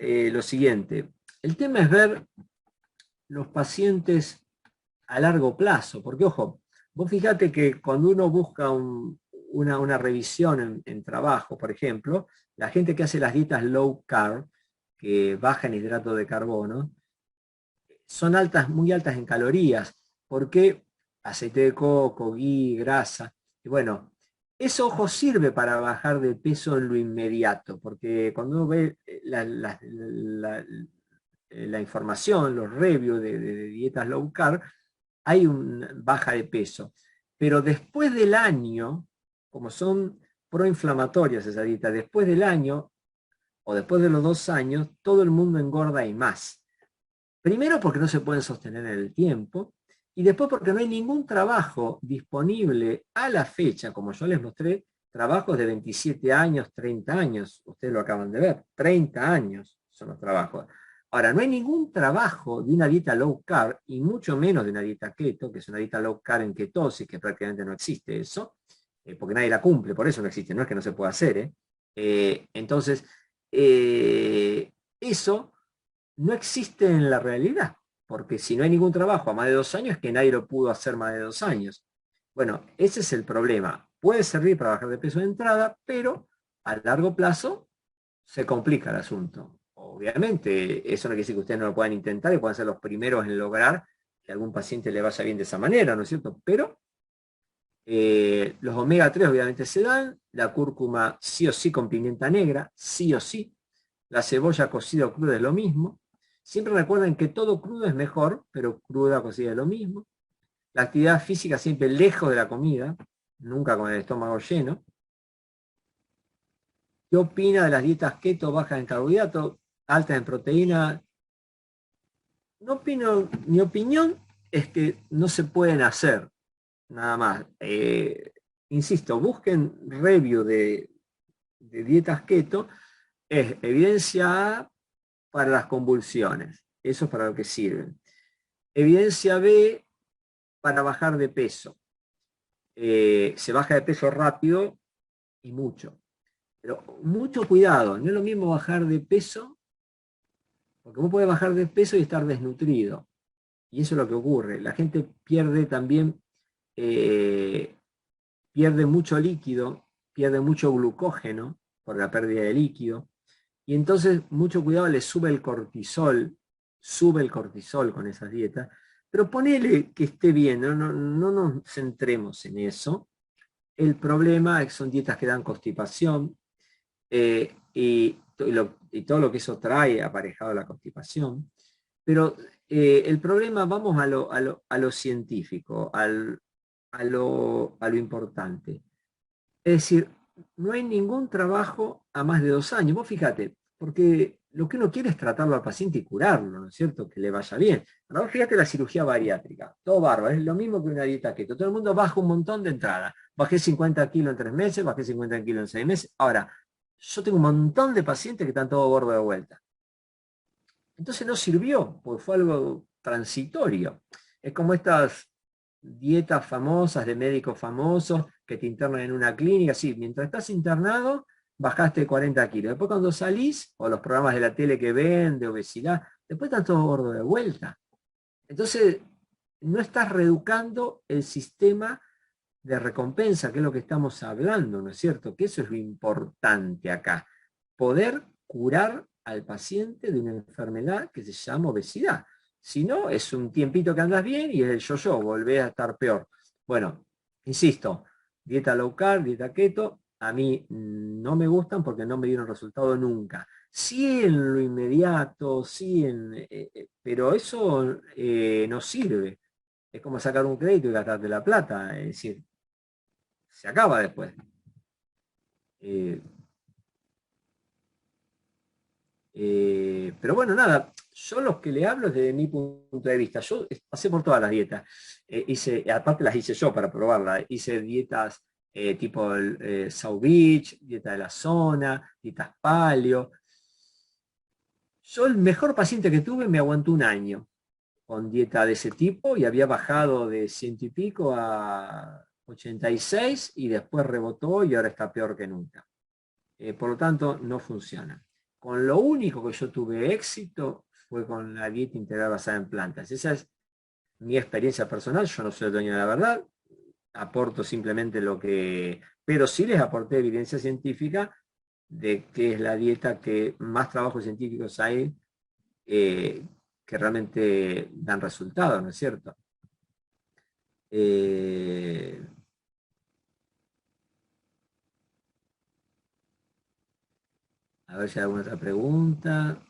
lo siguiente, el tema es ver los pacientes a largo plazo, porque ojo, vos fíjate que cuando uno busca una revisión en trabajo, por ejemplo, la gente que hace las dietas low carb, que baja en hidrato de carbono, son altas, muy altas en calorías, porque aceite de coco, ghee, grasa, y bueno, eso, ojo, sirve para bajar de peso en lo inmediato, porque cuando uno ve la información, los reviews de dietas low carb, hay una baja de peso. Pero después del año, como son proinflamatorias esa dieta, después del año o después de los 2 años, todo el mundo engorda y más. Primero porque no se pueden sostener en el tiempo, y después porque no hay ningún trabajo disponible a la fecha, como yo les mostré, trabajos de 27 años, 30 años, ustedes lo acaban de ver, 30 años son los trabajos. Ahora, no hay ningún trabajo de una dieta low carb, y mucho menos de una dieta keto, que es una dieta low carb en ketosis, que prácticamente no existe eso, porque nadie la cumple, por eso no existe, no es que no se pueda hacer. Entonces, eso no existe en la realidad, porque si no hay ningún trabajo a más de 2 años, es que nadie lo pudo hacer más de 2 años. Bueno, ese es el problema. Puede servir para bajar de peso de entrada, pero a largo plazo se complica el asunto. Obviamente, eso no quiere decir que ustedes no lo puedan intentar y puedan ser los primeros en lograr que a algún paciente le vaya bien de esa manera, ¿no es cierto? Pero los omega 3 obviamente se dan, la cúrcuma sí o sí con pimienta negra, sí o sí, la cebolla cocida o cruda es lo mismo. Siempre recuerden que todo crudo es mejor, pero cruda o cocida es lo mismo. La actividad física siempre lejos de la comida, nunca con el estómago lleno. ¿Qué opina de las dietas keto bajas en carbohidratos, altas en proteína? No opino, mi opinión es que no se pueden hacer, nada más. Insisto, busquen review de dietas keto, es evidencia A para las convulsiones, eso es para lo que sirven. Evidencia B para bajar de peso. Se baja de peso rápido y mucho. Pero mucho cuidado, no es lo mismo bajar de peso, porque vos podés bajar de peso y estar desnutrido. Y eso es lo que ocurre. La gente pierde también, pierde mucho líquido, pierde mucho glucógeno por la pérdida de líquido. Y entonces, mucho cuidado, le sube el cortisol con esas dietas. Pero ponele que esté bien, no nos centremos en eso. El problema es que son dietas que dan constipación, y todo lo que eso trae aparejado a la constipación. Pero el problema, vamos a lo científico, a lo importante. Es decir, no hay ningún trabajo a más de 2 años. Vos fíjate, porque lo que uno quiere es tratarlo al paciente y curarlo, ¿no es cierto? Que le vaya bien. Ahora vos fíjate la cirugía bariátrica, todo bárbaro, es lo mismo que una dieta keto. Todo el mundo baja un montón de entrada. Bajé 50 kilos en 3 meses, bajé 50 kilos en 6 meses. Ahora, yo tengo un montón de pacientes que están todos gordos de vuelta. Entonces no sirvió, porque fue algo transitorio. Es como estas dietas famosas de médicos famosos que te internan en una clínica. Sí, mientras estás internado, bajaste 40 kilos. Después cuando salís, o los programas de la tele que ven, de obesidad, después están todos gordos de vuelta. Entonces, no estás reeducando el sistema de recompensa, que es lo que estamos hablando, ¿no es cierto? Que eso es lo importante acá. Poder curar al paciente de una enfermedad que se llama obesidad. Si no, es un tiempito que andas bien y es el yo-yo, volvés a estar peor. Bueno, insisto, dieta low carb, dieta keto, a mí no me gustan porque no me dieron resultado nunca. Sí en lo inmediato, sí pero eso no sirve. Es como sacar un crédito y gastarte la plata, es decir, se acaba después. Pero bueno, nada, yo lo que le hablo es desde mi punto de vista. Yo pasé por todas las dietas. Aparte las hice yo para probarlas. Hice dietas tipo el South Beach, dieta de la zona, dietas paleo. Yo el mejor paciente que tuve me aguantó un año con dieta de ese tipo y había bajado de 100 y pico a 86 y después rebotó y ahora está peor que nunca. Por lo tanto, no funciona. Con lo único que yo tuve éxito fue con la dieta integral basada en plantas. Esa es mi experiencia personal, yo no soy el dueño de la verdad, aporto simplemente lo que... Pero sí les aporté evidencia científica de que es la dieta que más trabajos científicos hay que realmente dan resultados, ¿no es cierto? Eh, a ver si hay alguna otra pregunta.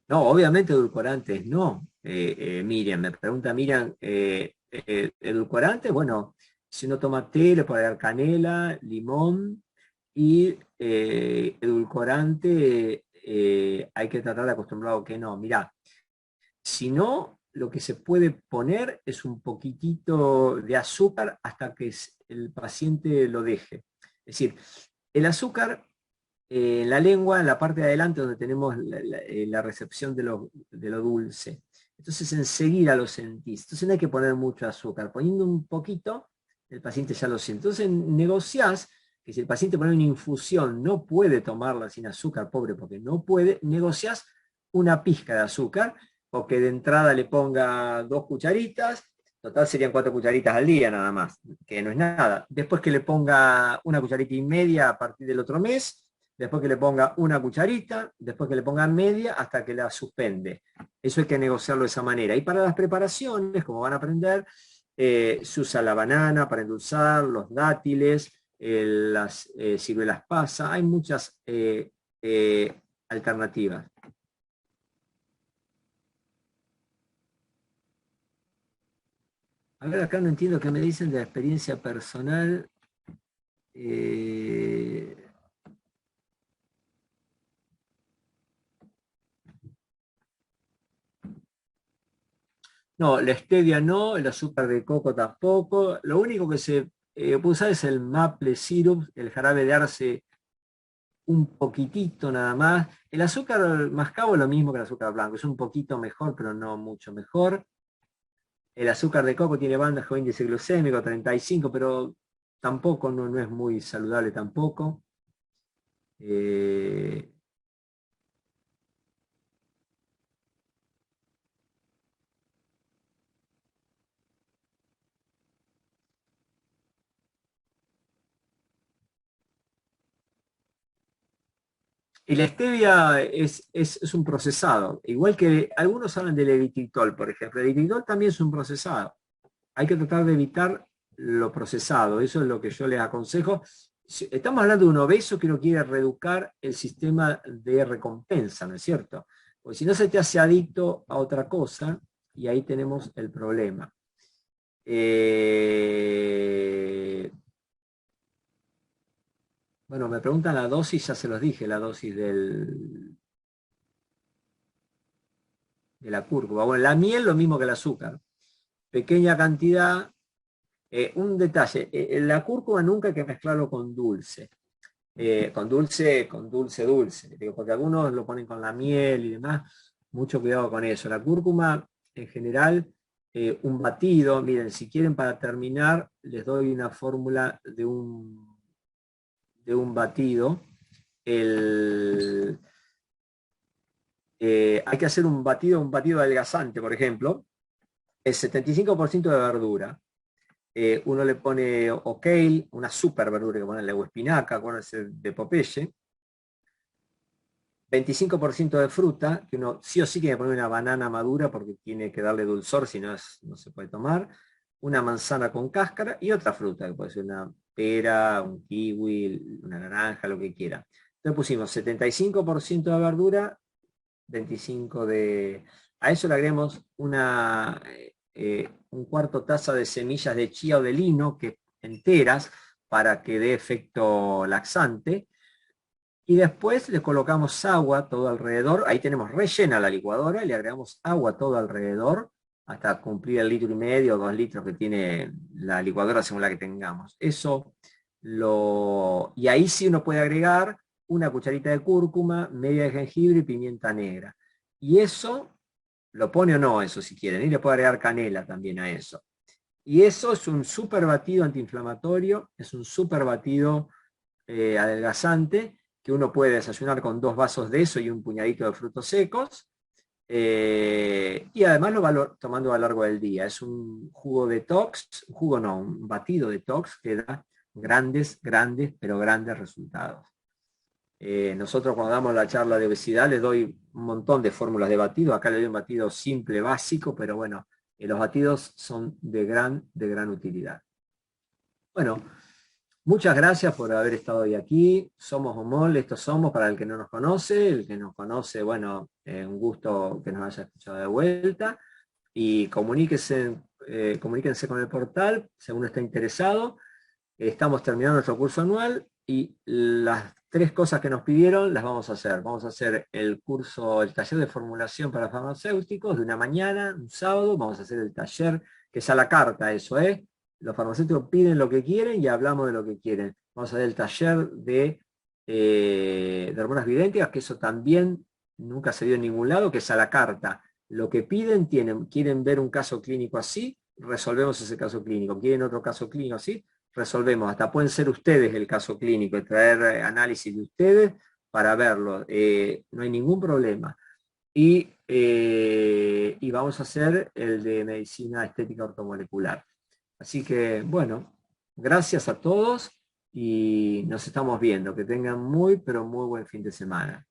No, obviamente edulcorantes no. Miriam, me pregunta Miriam, edulcorantes, bueno, si uno toma té, le puede dar canela, limón y edulcorante hay que tratar de acostumbrado que no. Mirá, si no, lo que se puede poner es un poquitito de azúcar hasta que el paciente lo deje. Es decir, el azúcar en la lengua, en la parte de adelante donde tenemos la recepción de lo dulce. Entonces enseguida lo sentís. Entonces no hay que poner mucho azúcar. Poniendo un poquito, el paciente ya lo siente. Entonces negociás que si el paciente pone una infusión, no puede tomarla sin azúcar, pobre, porque no puede, negociás una pizca de azúcar, o que de entrada le ponga 2 cucharitas, total serían 4 cucharitas al día nada más, que no es nada. Después que le ponga 1,5 cucharitas a partir del otro mes, después que le ponga 1 cucharita, después que le ponga media, hasta que la suspende. Eso hay que negociarlo de esa manera. Y para las preparaciones, como van a aprender, se usa la banana para endulzar, los dátiles, las ciruelas pasas, hay muchas alternativas. A ver, acá no entiendo qué me dicen de la experiencia personal. Eh, No, la stevia no, el azúcar de coco tampoco. Lo único que se puede usar es el maple syrup, el jarabe de arce un poquitito nada más. El azúcar mascabo es lo mismo que el azúcar blanco, es un poquito mejor, pero no mucho mejor. El azúcar de coco tiene bandas con índice glucémico 35, pero tampoco no es muy saludable tampoco. Eh, Y la stevia es un procesado, igual que algunos hablan del eritritol, por ejemplo. El eritritol también es un procesado. Hay que tratar de evitar lo procesado, eso es lo que yo les aconsejo. Si estamos hablando de un obeso que no quiere reeducar el sistema de recompensa, ¿no es cierto? Porque si no se te hace adicto a otra cosa, y ahí tenemos el problema. Bueno, me preguntan la dosis, ya se los dije, la dosis de la cúrcuma. Bueno, la miel lo mismo que el azúcar. Pequeña cantidad. Un detalle, la cúrcuma nunca hay que mezclarlo con dulce. Dulce. Digo, porque algunos lo ponen con la miel y demás. Mucho cuidado con eso. La cúrcuma, en general, un batido. Miren, si quieren para terminar, les doy una fórmula de un batido. Hay que hacer un batido adelgazante, por ejemplo. Es 75% de verdura. Uno le pone kale, una super verdura que ponerle, o espinaca, acuérdense de Popeye. 25% de fruta, que uno sí o sí tiene que poner una banana madura porque tiene que darle dulzor, si no, no se puede tomar. Una manzana con cáscara y otra fruta, que puede ser una pera, un kiwi, una naranja, lo que quiera. Entonces pusimos 75% de verdura, 25% de... A eso le agregamos un cuarto taza de semillas de chía o de lino, que enteras, para que dé efecto laxante. Y después le colocamos agua todo alrededor, ahí tenemos rellena la licuadora, y le agregamos agua todo alrededor, hasta cumplir el 1,5 litros o 2 litros que tiene la licuadora según la que tengamos. Y ahí sí uno puede agregar una cucharita de cúrcuma, media de jengibre y pimienta negra. Y eso, lo pone o no eso si quieren, y le puede agregar canela también a eso. Y eso es un súper batido antiinflamatorio, es un súper batido adelgazante, que uno puede desayunar con 2 vasos de eso y un puñadito de frutos secos. Y además lo va tomando a lo largo del día. Es un jugo detox, un jugo no, un batido detox que da grandes, pero grandes resultados. Nosotros cuando damos la charla de obesidad les doy un montón de fórmulas de batido. Acá le doy un batido simple, básico, pero bueno, los batidos son de gran utilidad. Bueno, muchas gracias por haber estado hoy aquí. Somos Homol, estos somos para el que no nos conoce. El que nos conoce, bueno, un gusto que nos haya escuchado de vuelta. Y comuníquense con el portal según esté interesado. Estamos terminando nuestro curso anual y las 3 cosas que nos pidieron las vamos a hacer. Vamos a hacer el taller de formulación para farmacéuticos de una mañana, un sábado. Vamos a hacer el taller, que es a la carta eso, ¿eh? Los farmacéuticos piden lo que quieren y hablamos de lo que quieren. Vamos a hacer el taller de hormonas bioidénticas, que eso también nunca se dio en ningún lado, que es a la carta. Lo que piden, quieren ver un caso clínico así, resolvemos ese caso clínico. ¿Quieren otro caso clínico así? Resolvemos. Hasta pueden ser ustedes el caso clínico y traer análisis de ustedes para verlo. No hay ningún problema. Y vamos a hacer el de medicina estética ortomolecular. Así que, bueno, gracias a todos y nos estamos viendo. Que tengan muy, pero muy buen fin de semana.